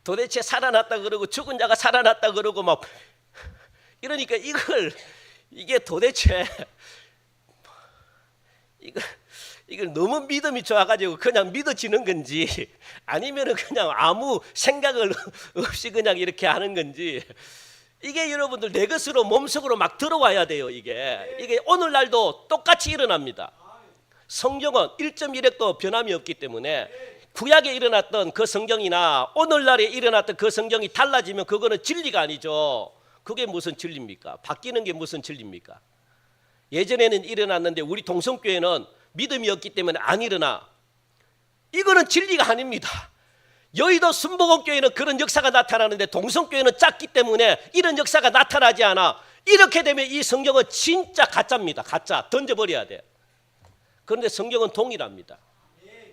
도대체 살아났다 그러고 죽은 자가 살아났다 그러고 막 이러니까 이게 도대체 이걸 너무 믿음이 좋아가지고 그냥 믿어지는 건지 아니면은 그냥 아무 생각을 없이 그냥 이렇게 하는 건지, 이게 여러분들 내 것으로 몸속으로 막 들어와야 돼요. 이게 오늘날도 똑같이 일어납니다. 성경은 1.1핵도 변함이 없기 때문에 구약에 일어났던 그 성경이나 오늘날에 일어났던 그 성경이 달라지면 그거는 진리가 아니죠. 그게 무슨 진리입니까? 바뀌는 게 무슨 진리입니까? 예전에는 일어났는데 우리 동성교회는 믿음이 없기 때문에 안 일어나. 이거는 진리가 아닙니다. 여의도 순복음교회는 그런 역사가 나타나는데 동성교회는 작기 때문에 이런 역사가 나타나지 않아. 이렇게 되면 이 성경은 진짜 가짜입니다. 가짜. 던져버려야 돼. 그런데 성경은 동일합니다.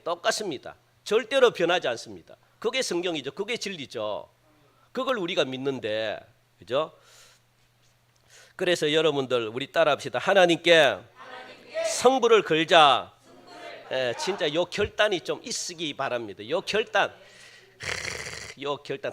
똑같습니다. 절대로 변하지 않습니다. 그게 성경이죠. 그게 진리죠. 그걸 우리가 믿는데, 그죠? 그래서 여러분들 우리 따라합시다. 하나님께 성부를 걸자. 진짜 요 결단이 좀 있으기 바랍니다. 요 결단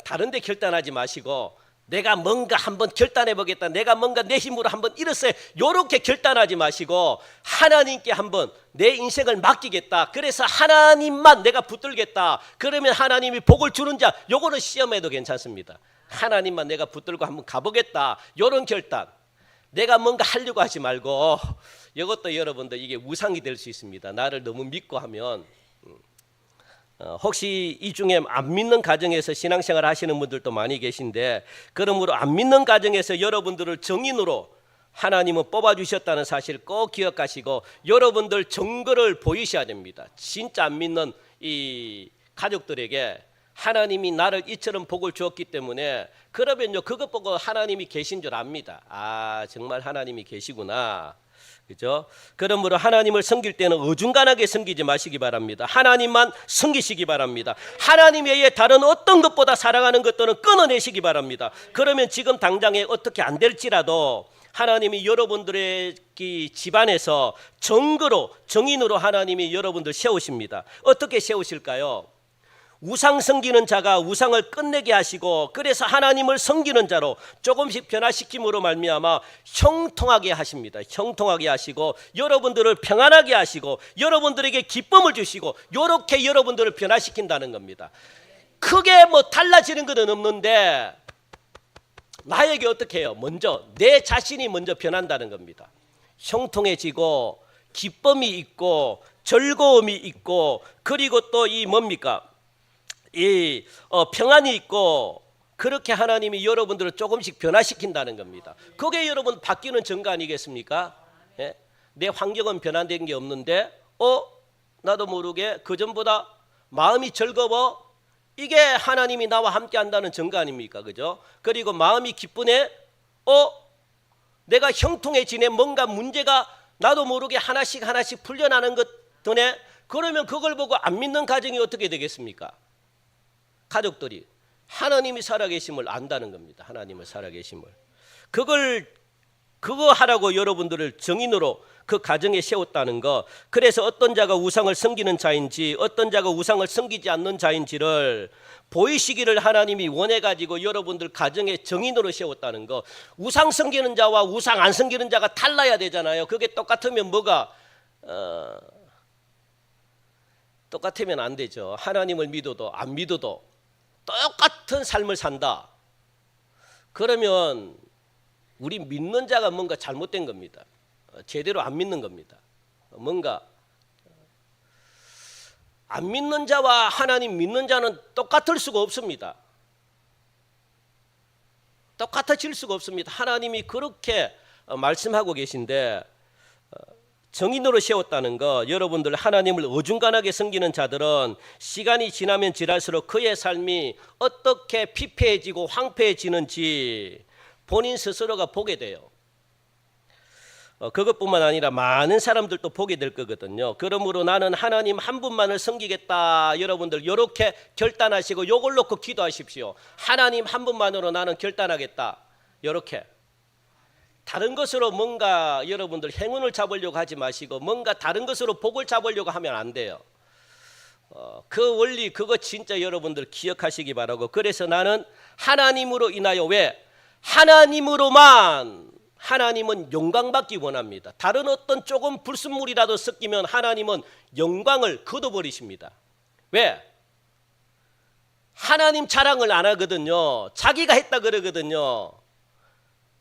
다른 데 결단하지 마시고 내가 뭔가 한번 결단해 보겠다, 내가 뭔가 내 힘으로 한번 이렇게 요렇게 결단하지 마시고 하나님께 한번 내 인생을 맡기겠다, 그래서 하나님만 내가 붙들겠다, 그러면 하나님이 복을 주는 자, 요거는 시험해도 괜찮습니다. 하나님만 내가 붙들고 한번 가보겠다, 요런 결단. 내가 뭔가 하려고 하지 말고, 이것도 여러분들 이게 우상이 될 수 있습니다. 나를 너무 믿고 하면. 혹시 이 중에 안 믿는 가정에서 신앙생활 하시는 분들도 많이 계신데, 그러므로 안 믿는 가정에서 여러분들을 정인으로 하나님은 뽑아주셨다는 사실 꼭 기억하시고 여러분들 증거를 보이셔야 됩니다. 진짜 안 믿는 이 가족들에게 하나님이 나를 이처럼 복을 주었기 때문에, 그러면요 그것 보고 하나님이 계신 줄 압니다. 아, 정말 하나님이 계시구나. 그죠? 그러므로 하나님을 섬길 때는 어중간하게 섬기지 마시기 바랍니다. 하나님만 섬기시기 바랍니다. 하나님 외에 다른 어떤 것보다 사랑하는 것들은 끊어내시기 바랍니다. 그러면 지금 당장에 어떻게 안 될지라도 하나님이 여러분들의 집안에서 정인으로 하나님이 여러분들 세우십니다. 어떻게 세우실까요? 우상 섬기는 자가 우상을 끝내게 하시고, 그래서 하나님을 섬기는 자로 조금씩 변화시킴으로 말미암아 형통하게 하십니다. 형통하게 하시고 여러분들을 평안하게 하시고 여러분들에게 기쁨을 주시고, 이렇게 여러분들을 변화시킨다는 겁니다. 크게 뭐 달라지는 것은 없는데 나에게 어떻게 해요? 먼저 내 자신이 먼저 변한다는 겁니다. 형통해지고 기쁨이 있고 즐거움이 있고, 그리고 또 이 뭡니까? 평안이 있고, 그렇게 하나님이 여러분들을 조금씩 변화시킨다는 겁니다. 그게 여러분 바뀌는 증거 아니겠습니까? 예? 내 환경은 변화된 게 없는데 나도 모르게 그전보다 마음이 즐거워. 이게 하나님이 나와 함께 한다는 증거 아닙니까? 그죠? 그리고 마음이 기쁘네. 내가 형통해지네. 뭔가 문제가 나도 모르게 하나씩 풀려나는 것 드네. 그러면 그걸 보고 안 믿는 가정이 어떻게 되겠습니까? 가족들이 하나님이 살아계심을 안다는 겁니다. 하나님을 살아계심을. 그거 하라고 여러분들을 증인으로 그 가정에 세웠다는 거. 그래서 어떤 자가 우상을 섬기는 자인지 어떤 자가 우상을 섬기지 않는 자인지를 보이시기를 하나님이 원해가지고 여러분들 가정에 증인으로 세웠다는 거. 우상 섬기는 자와 우상 안 섬기는 자가 달라야 되잖아요. 그게 똑같으면 뭐가 똑같으면 안 되죠. 하나님을 믿어도 안 믿어도 똑같은 삶을 산다. 그러면 우리 믿는 자가 뭔가 잘못된 겁니다. 제대로 안 믿는 겁니다. 뭔가 안 믿는 자와 하나님 믿는 자는 똑같을 수가 없습니다. 똑같아질 수가 없습니다. 하나님이 그렇게 말씀하고 계신데 정인으로 세웠다는 거. 여러분들 하나님을 어중간하게 섬기는 자들은 시간이 지나면 지날수록 그의 삶이 어떻게 피폐해지고 황폐해지는지 본인 스스로가 보게 돼요. 그것뿐만 아니라 많은 사람들도 보게 될 거거든요. 그러므로 나는 하나님 한 분만을 섬기겠다. 여러분들 이렇게 결단하시고 요걸 놓고 기도하십시오. 하나님 한 분만으로 나는 결단하겠다. 이렇게. 다른 것으로 뭔가 여러분들 행운을 잡으려고 하지 마시고 뭔가 다른 것으로 복을 잡으려고 하면 안 돼요. 그 원리 그거 진짜 여러분들 기억하시기 바라고. 그래서 나는 하나님으로 인하여 왜? 하나님으로만 하나님은 영광받기 원합니다. 다른 어떤 조금 불순물이라도 섞이면 하나님은 영광을 걷어버리십니다. 왜? 하나님 자랑을 안 하거든요. 자기가 했다 그러거든요.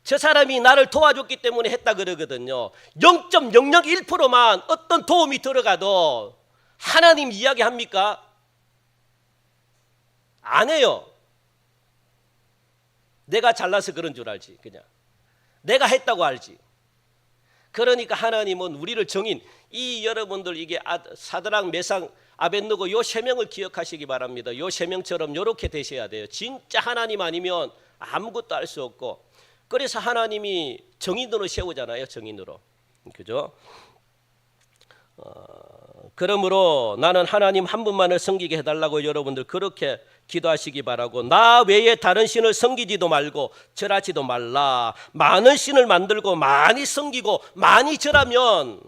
저 사람이 나를 도와줬기 때문에 했다 그러거든요. 0.001%만 어떤 도움이 들어가도 하나님 이야기합니까? 안 해요. 내가 잘나서 그런 줄 알지. 그냥 내가 했다고 알지. 그러니까 하나님은 우리를 정인 이 여러분들 이게 사드락 메상 아벳느고 요 세 명을 기억하시기 바랍니다. 요 세 명처럼 요렇게 되셔야 돼요. 진짜 하나님 아니면 아무것도 할 수 없고. 그래서 하나님이 정인으로 세우잖아요. 정인으로. 그죠? 그러므로 나는 하나님 한 분만을 섬기게 해달라고 여러분들 그렇게 기도하시기 바라고. 나 외에 다른 신을 섬기지도 말고 절하지도 말라. 많은 신을 만들고 많이 섬기고 많이 절하면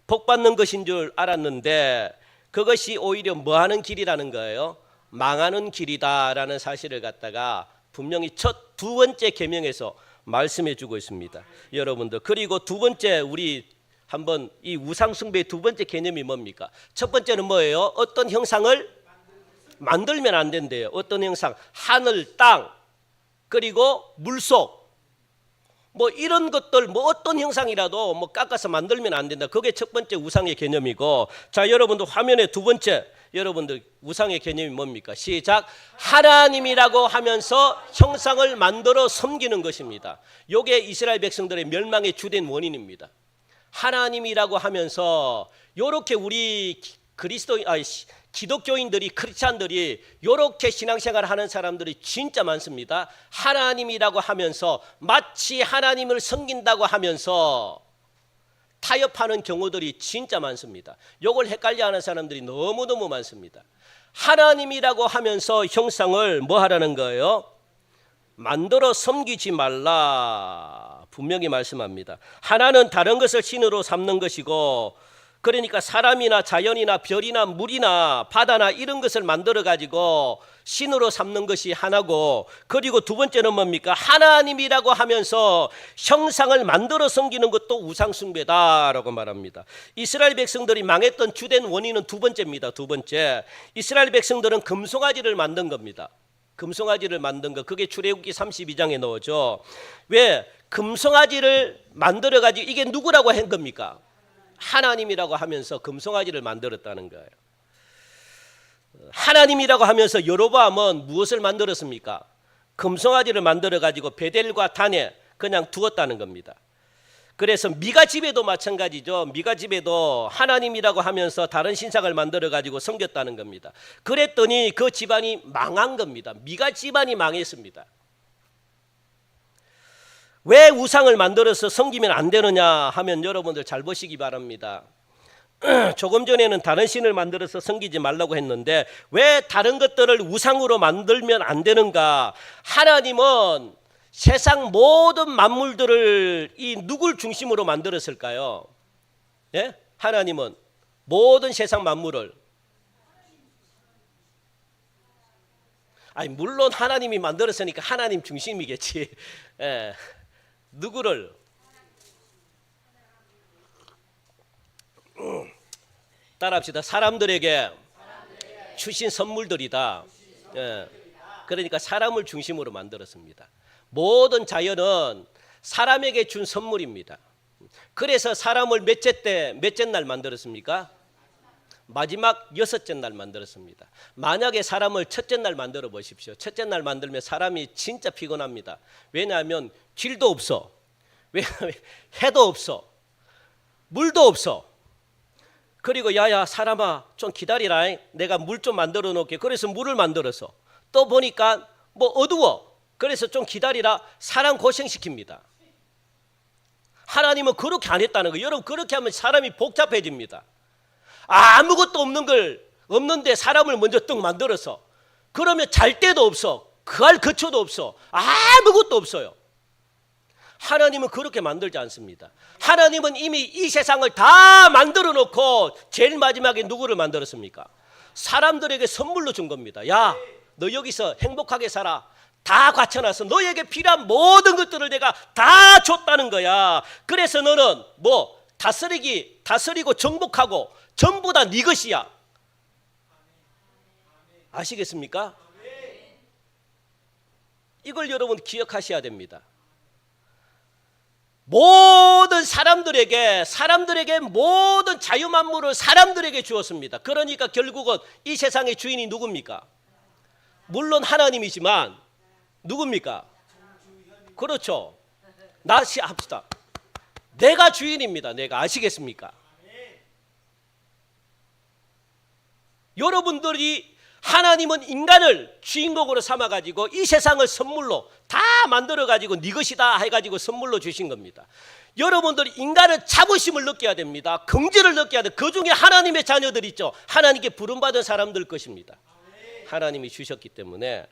복받는 것인 줄 알았는데 그것이 오히려 뭐하는 길이라는 거예요? 망하는 길이다라는 사실을 갖다가 분명히 두 번째 계명에서 말씀해 주고 있습니다. 여러분들. 그리고 두 번째 우리 한번 이 우상 숭배의 두 번째 개념이 뭡니까? 첫 번째는 뭐예요? 어떤 형상을 만들면 안 된대요. 어떤 형상? 하늘, 땅, 그리고 물속. 뭐 이런 것들 뭐 어떤 형상이라도 뭐 깎아서 만들면 안 된다. 그게 첫 번째 우상의 개념이고. 자, 여러분들 화면에 두 번째 여러분들 우상의 개념이 뭡니까? 시작. 하나님이라고 하면서 형상을 만들어 섬기는 것입니다. 이게 이스라엘 백성들의 멸망의 주된 원인입니다. 하나님이라고 하면서 요렇게 우리 기독교인들이 크리스찬들이 요렇게 신앙생활을 하는 사람들이 진짜 많습니다. 하나님이라고 하면서 마치 하나님을 섬긴다고 하면서 타협하는 경우들이 진짜 많습니다. 요걸 헷갈려하는 사람들이 너무너무 많습니다. 하나님이라고 하면서 형상을 뭐 하라는 거예요? 만들어 섬기지 말라. 분명히 말씀합니다. 하나는 다른 것을 신으로 삼는 것이고, 그러니까 사람이나 자연이나 별이나 물이나 바다나 이런 것을 만들어 가지고 신으로 삼는 것이 하나고, 그리고 두 번째는 뭡니까? 하나님이라고 하면서 형상을 만들어 섬기는 것도 우상숭배다라고 말합니다. 이스라엘 백성들이 망했던 주된 원인은 두 번째입니다. 두 번째, 이스라엘 백성들은 금송아지를 만든 겁니다. 금송아지를 만든 거, 그게 출애굽기 32장에 나오죠. 왜? 금송아지를 만들어 가지고 이게 누구라고 한 겁니까? 하나님이라고 하면서 금송아지를 만들었다는 거예요. 하나님이라고 하면서 여로보암은 무엇을 만들었습니까? 금송아지를 만들어 가지고 베델과 단에 그냥 두었다는 겁니다. 그래서 미가 집에도 마찬가지죠. 미가 집에도 하나님이라고 하면서 다른 신상을 만들어 가지고 섬겼다는 겁니다. 그랬더니 그 집안이 망한 겁니다. 미가 집안이 망했습니다. 왜 우상을 만들어서 섬기면 안 되느냐 하면 여러분들 잘 보시기 바랍니다. 조금 전에는 다른 신을 만들어서 섬기지 말라고 했는데 왜 다른 것들을 우상으로 만들면 안 되는가? 하나님은 세상 모든 만물들을 이 누굴 중심으로 만들었을까요? 예? 하나님은 모든 세상 만물을, 아니 물론 하나님이 만들었으니까 하나님 중심이겠지. 예. 누구를? 따라합시다. 사람들에게 주신 선물들이다. 예. 그러니까 사람을 중심으로 만들었습니다. 모든 자연은 사람에게 준 선물입니다. 그래서 사람을 몇째 날 만들었습니까? 마지막 6째 날 만들었습니다. 만약에 사람을 첫째 날 만들어 보십시오. 첫째 날 만들면 사람이 진짜 피곤합니다. 왜냐하면 길도 없어. 왜냐하면 해도 없어. 물도 없어. 그리고 야야 사람아 좀 기다리라. 내가 물 좀 만들어 놓을게. 그래서 물을 만들어서 또 보니까 뭐 어두워. 그래서 좀 기다리라. 사람 고생시킵니다. 하나님은 그렇게 안 했다는 거예요. 여러분 그렇게 하면 사람이 복잡해집니다. 아무것도 없는데 사람을 먼저 떡 만들어서 그러면 잘 데도 없어. 그할 거처도 없어. 아무것도 없어요. 하나님은 그렇게 만들지 않습니다. 하나님은 이미 이 세상을 다 만들어 놓고 제일 마지막에 누구를 만들었습니까? 사람들에게 선물로 준 겁니다. 야, 너 여기서 행복하게 살아. 다 갖춰놔서 너에게 필요한 모든 것들을 내가 다 줬다는 거야. 그래서 너는 뭐 다스리고 정복하고 전부 다 네 것이야. 아시겠습니까? 이걸 여러분 기억하셔야 됩니다. 모든 사람들에게 모든 자유만물을 사람들에게 주었습니다. 그러니까 결국은 이 세상의 주인이 누굽니까? 물론 하나님이지만 누굽니까? 그렇죠. 합시다. 내가 주인입니다. 내가. 아시겠습니까? 여러분들이 하나님은 인간을 주인공으로 삼아가지고 이 세상을 선물로 다 만들어가지고 네 것이다 해가지고 선물로 주신 겁니다. 여러분들이 인간은 자부심을 느껴야 됩니다. 긍지를 느껴야 돼. 그 중에 하나님의 자녀들 있죠. 하나님께 부름받은 사람들 것입니다. 하나님이 주셨기 때문에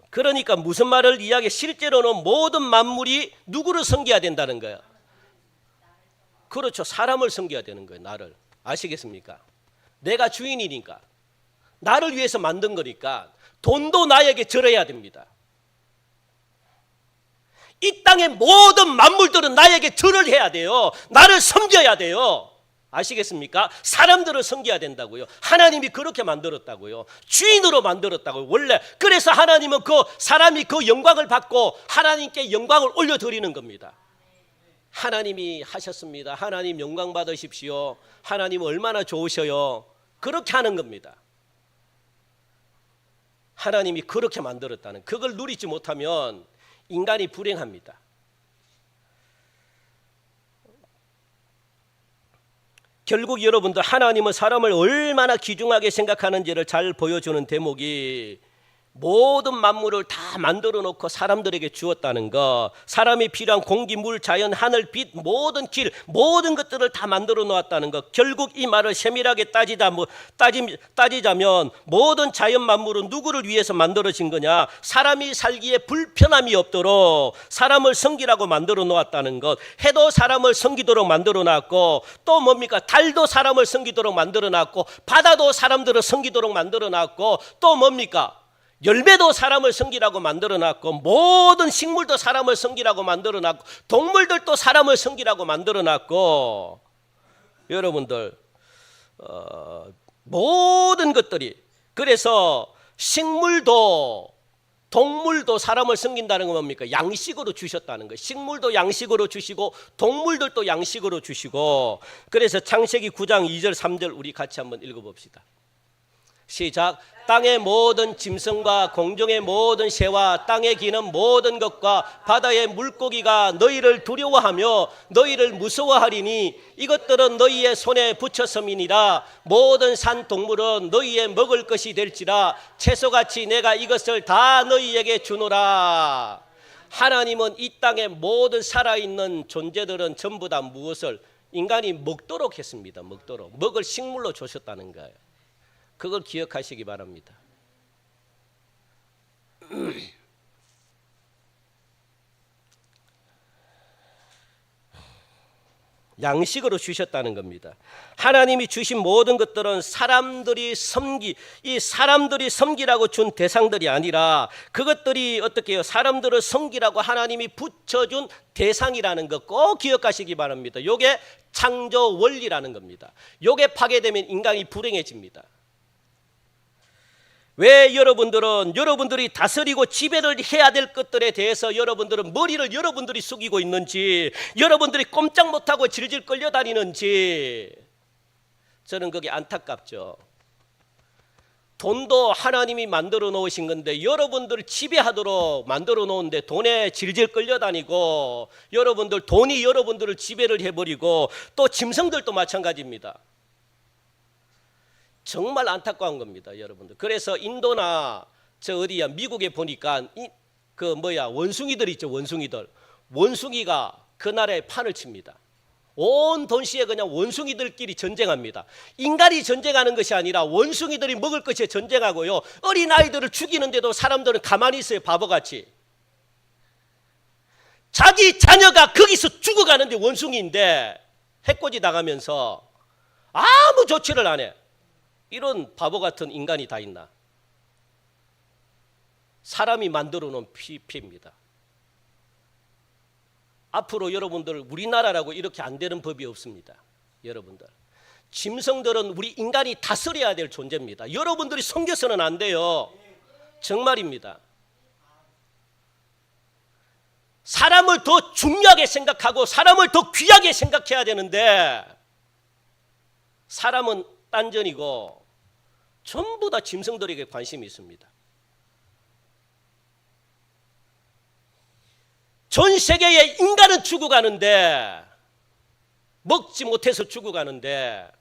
그러니까 무슨 말을 이야기해? 실제로는 모든 만물이 누구를 섬겨야 된다는 거예요. 그렇죠. 사람을 섬겨야 되는 거예요. 나를. 아시겠습니까? 내가 주인이니까 나를 위해서 만든 거니까 돈도 나에게 절해야 됩니다. 이 땅의 모든 만물들은 나에게 절을 해야 돼요. 나를 섬겨야 돼요. 아시겠습니까? 사람들을 섬겨야 된다고요. 하나님이 그렇게 만들었다고요. 주인으로 만들었다고요. 원래 그래서 하나님은 그 사람이 그 영광을 받고 하나님께 영광을 올려드리는 겁니다. 하나님이 하셨습니다. 하나님 영광 받으십시오. 하나님 얼마나 좋으셔요. 그렇게 하는 겁니다. 하나님이 그렇게 만들었다는 그걸 누리지 못하면 인간이 불행합니다. 결국 여러분들 하나님은 사람을 얼마나 귀중하게 생각하는지를 잘 보여주는 대목이 모든 만물을 다 만들어 놓고 사람들에게 주었다는 거. 사람이 필요한 공기, 물, 자연, 하늘, 빛, 모든 길, 모든 것들을 다 만들어 놓았다는 거. 결국 이 말을 세밀하게 따지자면 모든 자연 만물은 누구를 위해서 만들어진 거냐? 사람이 살기에 불편함이 없도록 사람을 섬기라고 만들어 놓았다는 것. 해도 사람을 섬기도록 만들어 놨고 또 뭡니까? 달도 사람을 섬기도록 만들어 놨고 바다도 사람들을 섬기도록 만들어 놨고 또 뭡니까? 열매도 사람을 섬기라고 만들어놨고 모든 식물도 사람을 섬기라고 만들어놨고 동물들도 사람을 섬기라고 만들어놨고 여러분들 모든 것들이 그래서 식물도 동물도 사람을 섬긴다는 건 뭡니까? 양식으로 주셨다는 거예요. 식물도 양식으로 주시고 동물들도 양식으로 주시고 그래서 창세기 9장 2절 3절 우리 같이 한번 읽어봅시다. 시작. 땅의 모든 짐승과 공중의 모든 새와 땅에 기는 모든 것과 바다의 물고기가 너희를 두려워하며 너희를 무서워하리니 이것들은 너희의 손에 붙였음이니라. 모든 산 동물은 너희의 먹을 것이 될지라. 채소같이 내가 이것을 다 너희에게 주노라. 하나님은 이 땅의 모든 살아있는 존재들은 전부 다 무엇을 인간이 먹도록 했습니다. 먹도록. 먹을 식물로 주셨다는 거예요. 그걸 기억하시기 바랍니다. 양식으로 주셨다는 겁니다. 하나님이 주신 모든 것들은 사람들이 섬기라고 준 대상들이 아니라 그것들이 어떻게 해요? 사람들을 섬기라고 하나님이 붙여준 대상이라는 거 꼭 기억하시기 바랍니다. 이게 창조 원리라는 겁니다. 이게 파괴되면 인간이 불행해집니다. 왜 여러분들이 다스리고 지배를 해야 될 것들에 대해서 여러분들은 머리를 여러분들이 숙이고 있는지, 여러분들이 꼼짝 못하고 질질 끌려다니는지 저는 그게 안타깝죠. 돈도 하나님이 만들어 놓으신 건데 여러분들을 지배하도록 만들어 놓은데 돈에 질질 끌려다니고 돈이 여러분들을 지배를 해버리고 또 짐승들도 마찬가지입니다. 정말 안타까운 겁니다, 여러분들. 그래서 인도나 미국에 보니까 원숭이들 있죠, 원숭이가 그날에 판을 칩니다. 온 도시에 그냥 원숭이들끼리 전쟁합니다. 인간이 전쟁하는 것이 아니라 원숭이들이 먹을 것에 전쟁하고요. 어린아이들을 죽이는데도 사람들은 가만히 있어요, 바보같이. 자기 자녀가 거기서 죽어가는데 원숭이인데 해코지 당하면서 아무 조치를 안 해. 이런 바보 같은 인간이 다 있나? 사람이 만들어 놓은 피해입니다. 앞으로 여러분들 우리나라라고 이렇게 안 되는 법이 없습니다. 여러분들 짐승들은 우리 인간이 다스려야 될 존재입니다. 여러분들이 섬겨서는 안 돼요. 정말입니다. 사람을 더 중요하게 생각하고 사람을 더 귀하게 생각해야 되는데 사람은 딴전이고 전부 다 짐승들에게 관심이 있습니다. 전 세계의 인간은 죽어가는데 먹지 못해서 죽어가는데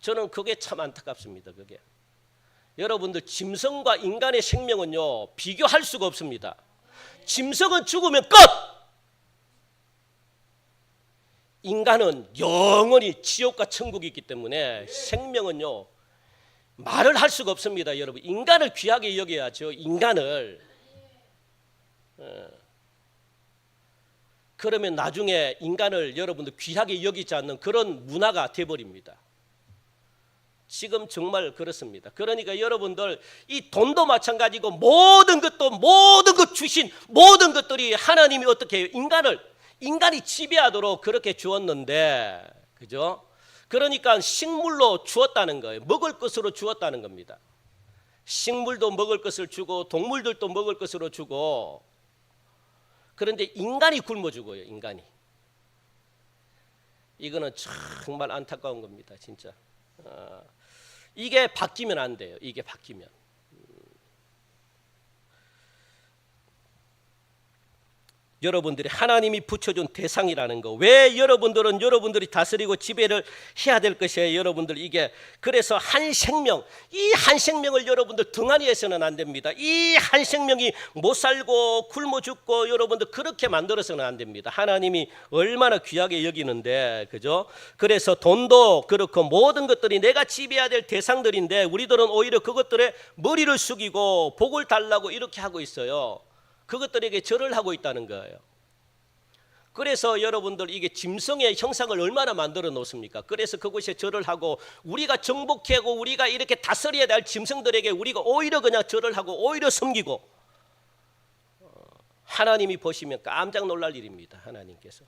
저는 그게 참 안타깝습니다. 그게 여러분들 짐승과 인간의 생명은요 비교할 수가 없습니다. 짐승은 죽으면 끝! 인간은 영원히 지옥과 천국이 있기 때문에 생명은요 말을 할 수가 없습니다. 여러분 인간을 귀하게 여겨야죠. 인간을 그러면 나중에 인간을 여러분들 귀하게 여기지 않는 그런 문화가 돼버립니다. 지금 정말 그렇습니다. 그러니까 여러분들 이 돈도 마찬가지고 모든 것 주신 모든 것들이 하나님이 어떻게 해요? 인간이 지배하도록 그렇게 주었는데, 그죠? 그러니까 식물로 주었다는 거예요. 먹을 것으로 주었다는 겁니다. 식물도 먹을 것을 주고 동물들도 먹을 것으로 주고 그런데 인간이 굶어 죽어요. 인간이. 이거는 정말 안타까운 겁니다. 진짜. 이게 바뀌면 안 돼요. 이게 바뀌면. 여러분들이 하나님이 붙여준 대상이라는 거. 왜 여러분들이 다스리고 지배를 해야 될 것이에요. 여러분들 이게 그래서 한 생명, 이 한 생명을 여러분들 등한히 해서는 안 됩니다. 이 한 생명이 못 살고 굶어 죽고 여러분들 그렇게 만들어서는 안 됩니다. 하나님이 얼마나 귀하게 여기는데, 그죠? 그래서 돈도 그렇고 모든 것들이 내가 지배해야 될 대상들인데 우리들은 오히려 그것들에 머리를 숙이고 복을 달라고 이렇게 하고 있어요. 그것들에게 절을 하고 있다는 거예요. 그래서 여러분들 이게 짐승의 형상을 얼마나 만들어 놓습니까? 그래서 그곳에 절을 하고 우리가 정복하고 우리가 이렇게 다스려야 될 짐승들에게 우리가 오히려 그냥 절을 하고 오히려 섬기고 하나님이 보시면 깜짝 놀랄 일입니다. 하나님께서.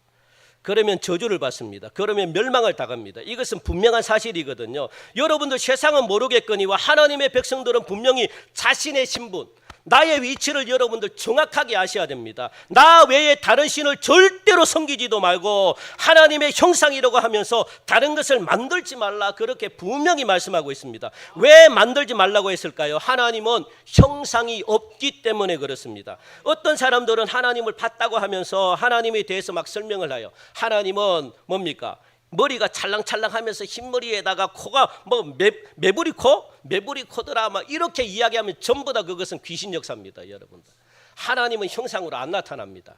그러면 저주를 받습니다. 그러면 멸망을 당합니다. 이것은 분명한 사실이거든요. 여러분들 세상은 모르겠거니와 하나님의 백성들은 분명히 자신의 신분, 나의 위치를 여러분들 정확하게 아셔야 됩니다. 나 외에 다른 신을 절대로 섬기지도 말고 하나님의 형상이라고 하면서 다른 것을 만들지 말라, 그렇게 분명히 말씀하고 있습니다. 왜 만들지 말라고 했을까요? 하나님은 형상이 없기 때문에 그렇습니다. 어떤 사람들은 하나님을 봤다고 하면서 하나님에 대해서 막 설명을 해요. 하나님은 뭡니까? 머리가 찰랑찰랑하면서 흰머리에다가 코가 뭐 매부리 코? 매부리 코더라 막 이렇게 이야기하면 전부 다 그것은 귀신 역사입니다. 여러분들, 하나님은 형상으로 안 나타납니다.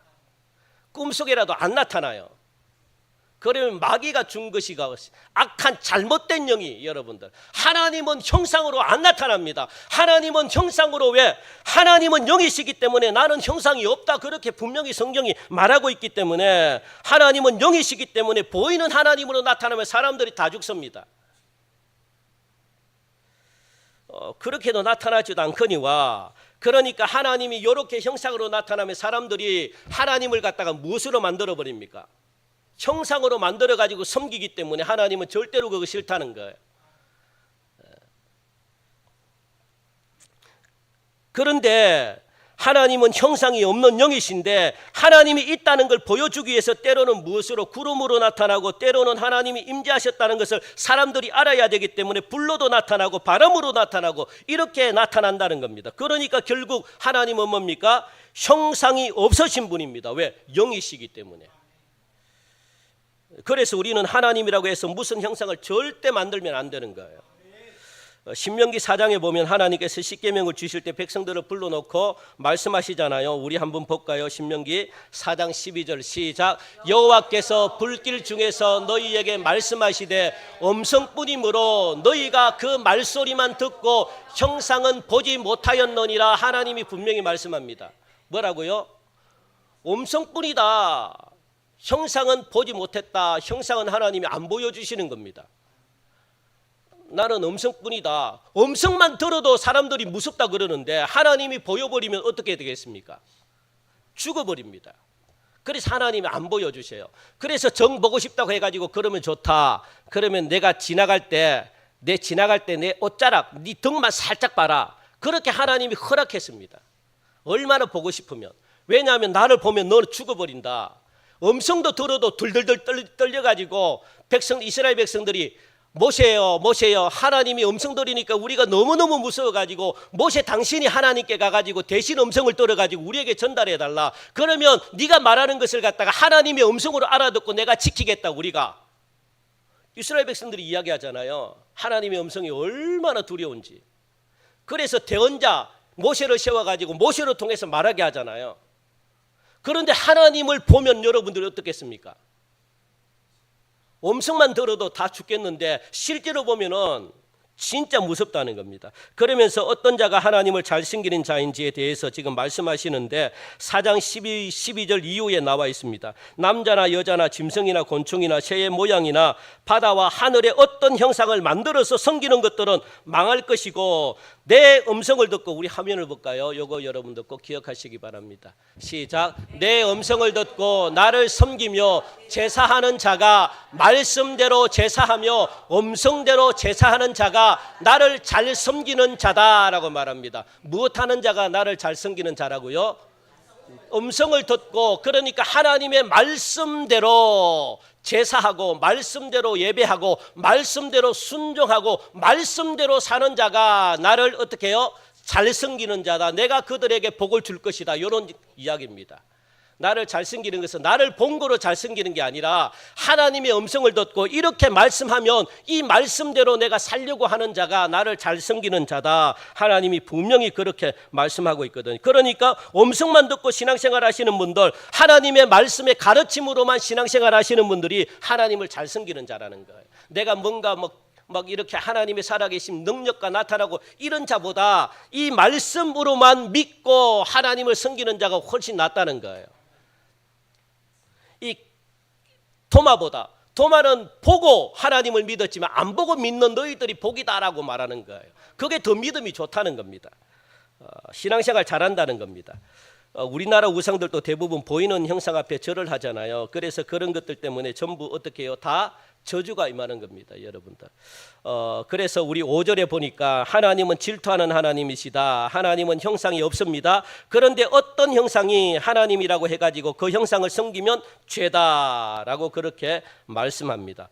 꿈속에라도 안 나타나요. 그러면 마귀가 준 것이 악한 잘못된 영이, 여러분들, 하나님은 형상으로 안 나타납니다. 하나님은 형상으로, 왜? 하나님은 영이시기 때문에 나는 형상이 없다, 그렇게 분명히 성경이 말하고 있기 때문에, 하나님은 영이시기 때문에 보이는 하나님으로 나타나면 사람들이 다 죽습니다. 그렇게도 나타나지도 않거니와, 그러니까 하나님이 이렇게 형상으로 나타나면 사람들이 하나님을 갖다가 무엇으로 만들어 버립니까? 형상으로 만들어 가지고 섬기기 때문에 하나님은 절대로 그거 싫다는 거예요. 그런데 하나님은 형상이 없는 영이신데 하나님이 있다는 걸 보여주기 위해서 때로는 무엇으로? 구름으로 나타나고, 때로는 하나님이 임재하셨다는 것을 사람들이 알아야 되기 때문에 불로도 나타나고 바람으로 나타나고 이렇게 나타난다는 겁니다. 그러니까 결국 하나님은 뭡니까? 형상이 없으신 분입니다. 왜? 영이시기 때문에. 그래서 우리는 하나님이라고 해서 무슨 형상을 절대 만들면 안 되는 거예요. 신명기 4장에 보면 하나님께서 십계명을 주실 때 백성들을 불러놓고 말씀하시잖아요. 우리 한번 볼까요? 신명기 4장 12절 시작. 여호와께서 불길 중에서 너희에게 말씀하시되 음성뿐이므로 너희가 그 말소리만 듣고 형상은 보지 못하였느니라. 하나님이 분명히 말씀합니다. 뭐라고요? 음성뿐이다. 형상은 보지 못했다. 형상은 하나님이 안 보여주시는 겁니다. 나는 음성뿐이다. 음성만 들어도 사람들이 무섭다 그러는데 하나님이 보여버리면 어떻게 되겠습니까? 죽어버립니다. 그래서 하나님이 안 보여주세요. 그래서 정 보고 싶다고 해가지고 그러면 좋다. 그러면 내가 지나갈 때 내 옷자락, 네 등만 살짝 봐라. 그렇게 하나님이 허락했습니다. 얼마나 보고 싶으면. 왜냐하면 나를 보면 너는 죽어버린다. 음성도 들어도 들들들 떨려가지고 이스라엘 백성들이 모세요, 하나님이 음성 들으니까 우리가 너무너무 무서워가지고 모세, 당신이 하나님께 가가지고 대신 음성을 들어가지고 우리에게 전달해달라. 그러면 네가 말하는 것을 갖다가 하나님의 음성으로 알아듣고 내가 지키겠다. 우리가 이스라엘 백성들이 이야기하잖아요. 하나님의 음성이 얼마나 두려운지. 그래서 대언자 모세를 세워가지고 모세를 통해서 말하게 하잖아요. 그런데 하나님을 보면 여러분들이 어떻겠습니까? 음성만 들어도 다 죽겠는데 실제로 보면은 진짜 무섭다는 겁니다. 그러면서 어떤 자가 하나님을 잘 섬기는 자인지에 대해서 지금 말씀하시는데 4장 12절 이후에 나와 있습니다. 남자나 여자나 짐승이나 곤충이나 새의 모양이나 바다와 하늘의 어떤 형상을 만들어서 섬기는 것들은 망할 것이고, 내 음성을 듣고, 우리 화면을 볼까요? 이거 여러분들 꼭 기억하시기 바랍니다. 시작. 내 음성을 듣고 나를 섬기며 제사하는 자가, 말씀대로 제사하며 음성대로 제사하는 자가 나를 잘 섬기는 자다라고 말합니다. 무엇하는 자가 나를 잘 섬기는 자라고요? 음성을 듣고, 그러니까 하나님의 말씀대로 제사하고, 말씀대로 예배하고, 말씀대로 순종하고, 말씀대로 사는 자가 나를 어떻게 해요? 잘 섬기는 자다. 내가 그들에게 복을 줄 것이다. 이런 이야기입니다. 나를 잘 섬기는 것은 나를 본거로 잘 섬기는 게 아니라 하나님의 음성을 듣고 이렇게 말씀하면 이 말씀대로 내가 살려고 하는 자가 나를 잘 섬기는 자다. 하나님이 분명히 그렇게 말씀하고 있거든요. 그러니까 음성만 듣고 신앙생활 하시는 분들, 하나님의 말씀의 가르침으로만 신앙생활 하시는 분들이 하나님을 잘 섬기는 자라는 거예요. 내가 뭔가 막 이렇게 하나님의 살아계신 능력과 나타나고 이런 자보다 이 말씀으로만 믿고 하나님을 섬기는 자가 훨씬 낫다는 거예요. 이 도마는 보고 하나님을 믿었지만 안 보고 믿는 너희들이 복이다라고 말하는 거예요. 그게 더 믿음이 좋다는 겁니다. 신앙생활 잘한다는 겁니다. 우리나라 우상들도 대부분 보이는 형상 앞에 절을 하잖아요. 그래서 그런 것들 때문에 전부 어떻게 해요? 다 저주가 임하는 겁니다, 여러분들. 그래서 우리 5절에 보니까 하나님은 질투하는 하나님이시다. 하나님은 형상이 없습니다. 그런데 어떤 형상이 하나님이라고 해가지고 그 형상을 섬기면 죄다라고 그렇게 말씀합니다.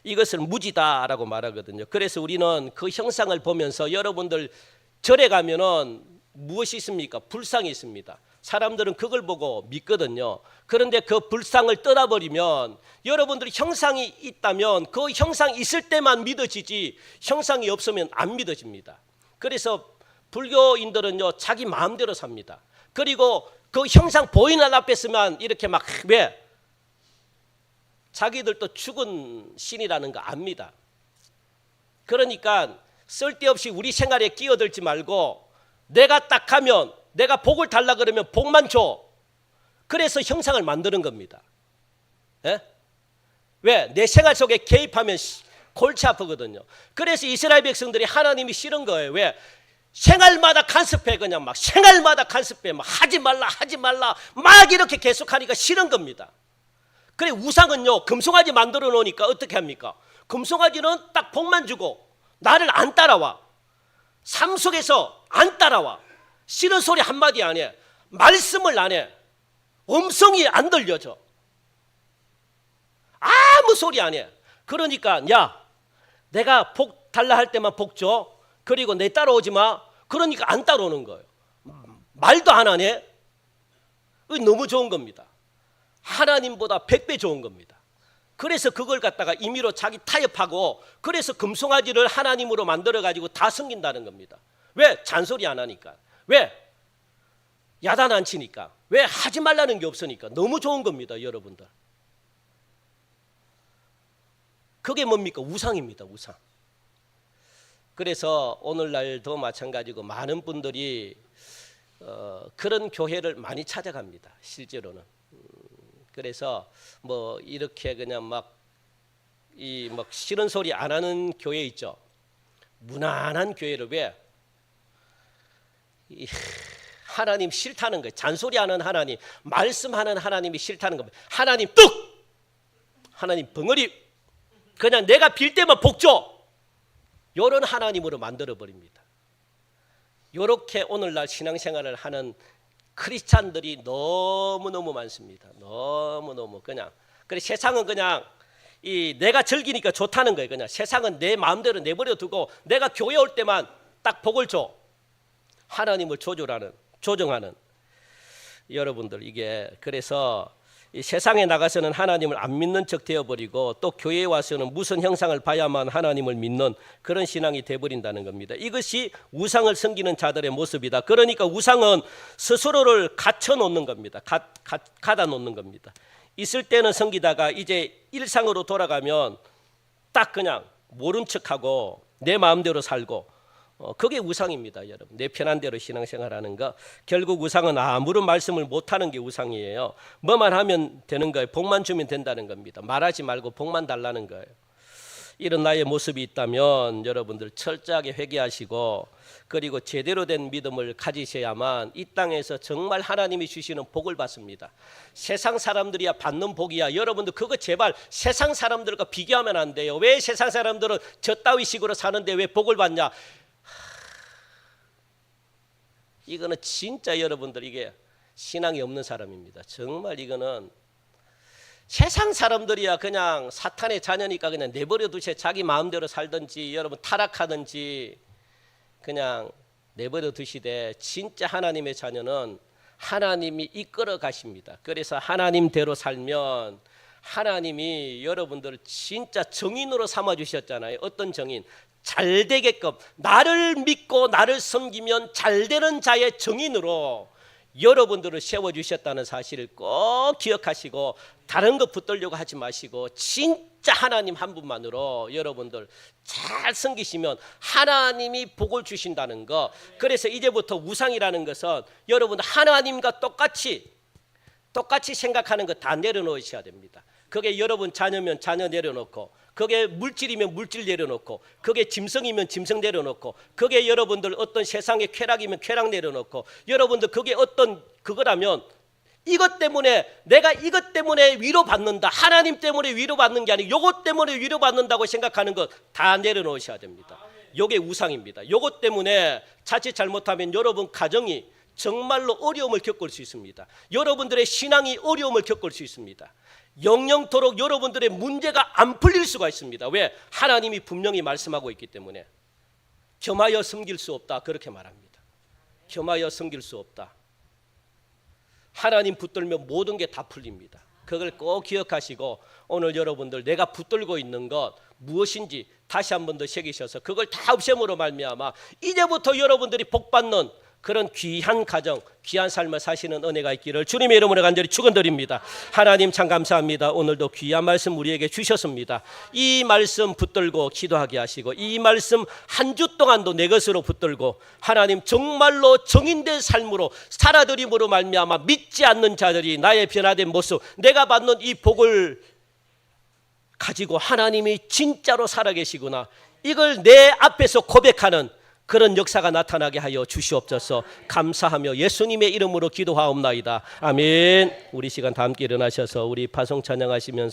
이것을 무지다라고 말하거든요. 그래서 우리는 그 형상을 보면서 여러분들 절에 가면은 무엇이 있습니까? 불상이 있습니다. 사람들은 그걸 보고 믿거든요. 그런데 그 불상을 떠나버리면 여러분들이 형상이 있다면 그 형상이 있을 때만 믿어지지 형상이 없으면 안 믿어집니다. 그래서 불교인들은요 자기 마음대로 삽니다. 그리고 그 형상 보이는 앞에 서만 이렇게 막 왜? 자기들도 죽은 신이라는 거 압니다. 그러니까 쓸데없이 우리 생활에 끼어들지 말고 내가 딱 하면 내가 복을 달라 그러면 복만 줘. 그래서 형상을 만드는 겁니다. 예? 왜? 내 생활 속에 개입하면 골치 아프거든요. 그래서 이스라엘 백성들이 하나님이 싫은 거예요. 왜? 생활마다 간섭해. 그냥 막 생활마다 간섭해. 막 하지 말라 하지 말라 막 이렇게 계속하니까 싫은 겁니다. 그래 우상은요 금송아지 만들어 놓으니까 어떻게 합니까? 금송아지는 딱 복만 주고 나를 안 따라와. 삶 속에서 안 따라와. 싫은 소리 한마디 안 해. 말씀을 안 해. 음성이 안 들려져. 아무 소리 안 해. 그러니까 야 내가 복 달라 할 때만 복 줘. 그리고 내 따라오지 마. 그러니까 안 따라오는 거예요. 말도 안 하네. 너무 좋은 겁니다. 하나님보다 100배 좋은 겁니다. 그래서 그걸 갖다가 임의로 자기 타협하고 그래서 금송아지를 하나님으로 만들어가지고 다 섬긴다는 겁니다. 왜? 잔소리 안 하니까. 왜? 야단 안 치니까. 왜? 하지 말라는 게 없으니까. 너무 좋은 겁니다, 여러분들. 그게 뭡니까? 우상입니다, 우상. 그래서 오늘날도 마찬가지고 많은 분들이 그런 교회를 많이 찾아갑니다, 실제로는. 그래서 뭐 이렇게 그냥 막 싫은 소리 안 하는 교회 있죠. 무난한 교회를 왜? 하나님 싫다는 거예요. 잔소리하는 하나님, 말씀하는 하나님이 싫다는 겁니다. 하나님 뚝! 하나님 벙어리! 그냥 내가 빌 때만 복 줘! 이런 하나님으로 만들어버립니다. 이렇게 오늘날 신앙생활을 하는 크리스찬들이 너무너무 많습니다. 너무너무 그냥. 그래 세상은 그냥 내가 즐기니까 좋다는 거예요. 그냥 세상은 내 마음대로 내버려 두고 내가 교회 올 때만 딱 복을 줘. 하나님을 조종하는 여러분들 이게 그래서 이 세상에 나가서는 하나님을 안 믿는 척 되어버리고 또 교회에 와서는 무슨 형상을 봐야만 하나님을 믿는 그런 신앙이 돼버린다는 겁니다. 이것이 우상을 섬기는 자들의 모습이다. 그러니까 우상은 스스로를 갖춰놓는 겁니다. 가다 놓는 겁니다. 있을 때는 섬기다가 이제 일상으로 돌아가면 딱 그냥 모른 척하고 내 마음대로 살고 그게 우상입니다, 여러분. 내 편한 대로 신앙생활하는 거. 결국 우상은 아무런 말씀을 못하는 게 우상이에요. 뭐만 하면 되는 거예요. 복만 주면 된다는 겁니다. 말하지 말고 복만 달라는 거예요. 이런 나의 모습이 있다면 여러분들 철저하게 회개하시고 그리고 제대로 된 믿음을 가지셔야만 이 땅에서 정말 하나님이 주시는 복을 받습니다. 세상 사람들이야 받는 복이야. 여러분들 그거 제발 세상 사람들과 비교하면 안 돼요. 왜 세상 사람들은 저 따위 식으로 사는데 왜 복을 받냐? 이거는 진짜 여러분들 이게 신앙이 없는 사람입니다. 정말 이거는 세상 사람들이야 그냥 사탄의 자녀니까 그냥 내버려 두세 자기 마음대로 살든지 여러분 타락하든지 그냥 내버려 두시되 진짜 하나님의 자녀는 하나님이 이끌어 가십니다. 그래서 하나님대로 살면 하나님이 여러분들을 진짜 정인으로 삼아 주셨잖아요. 어떤 정인? 잘 되게끔 나를 믿고 나를 섬기면 잘 되는 자의 정인으로 여러분들을 세워주셨다는 사실을 꼭 기억하시고 다른 거 붙들려고 하지 마시고 진짜 하나님 한 분만으로 여러분들 잘 섬기시면 하나님이 복을 주신다는 거. 그래서 이제부터 우상이라는 것은 여러분 하나님과 똑같이 생각하는 거 다 내려놓으셔야 됩니다. 그게 여러분 자녀면 자녀 내려놓고 그게 물질이면 물질 내려놓고, 그게 짐승이면 짐승 내려놓고, 그게 여러분들 어떤 세상의 쾌락이면 쾌락 내려놓고, 여러분들 그게 어떤 그거라면 이것 때문에 내가 이것 때문에 위로받는다, 하나님 때문에 위로받는 게 아니고 이것 때문에 위로받는다고 생각하는 것 다 내려놓으셔야 됩니다. 이게 우상입니다. 이것 때문에 자칫 잘못하면 여러분 가정이 정말로 어려움을 겪을 수 있습니다. 여러분들의 신앙이 어려움을 겪을 수 있습니다. 영영토록 여러분들의 문제가 안 풀릴 수가 있습니다. 왜? 하나님이 분명히 말씀하고 있기 때문에. 겸하여 섬길 수 없다, 그렇게 말합니다. 겸하여 섬길 수 없다. 하나님 붙들면 모든 게 다 풀립니다. 그걸 꼭 기억하시고 오늘 여러분들 내가 붙들고 있는 것 무엇인지 다시 한 번 더 새기셔서 그걸 다 없앰으로 말미암아 이제부터 여러분들이 복받는 그런 귀한 가정, 귀한 삶을 사시는 은혜가 있기를 주님의 이름으로 간절히 축원드립니다. 하나님 참 감사합니다. 오늘도 귀한 말씀 우리에게 주셨습니다. 이 말씀 붙들고 기도하게 하시고 이 말씀 한 주 동안도 내 것으로 붙들고 하나님 정말로 정인된 삶으로 살아들임으로 말미암아 믿지 않는 자들이 나의 변화된 모습, 내가 받는 이 복을 가지고 하나님이 진짜로 살아계시구나, 이걸 내 앞에서 고백하는 그런 역사가 나타나게 하여 주시옵소서. 감사하며 예수님의 이름으로 기도하옵나이다. 아멘. 우리 시간 다 함께 일어나셔서 우리 파송 찬양하시면서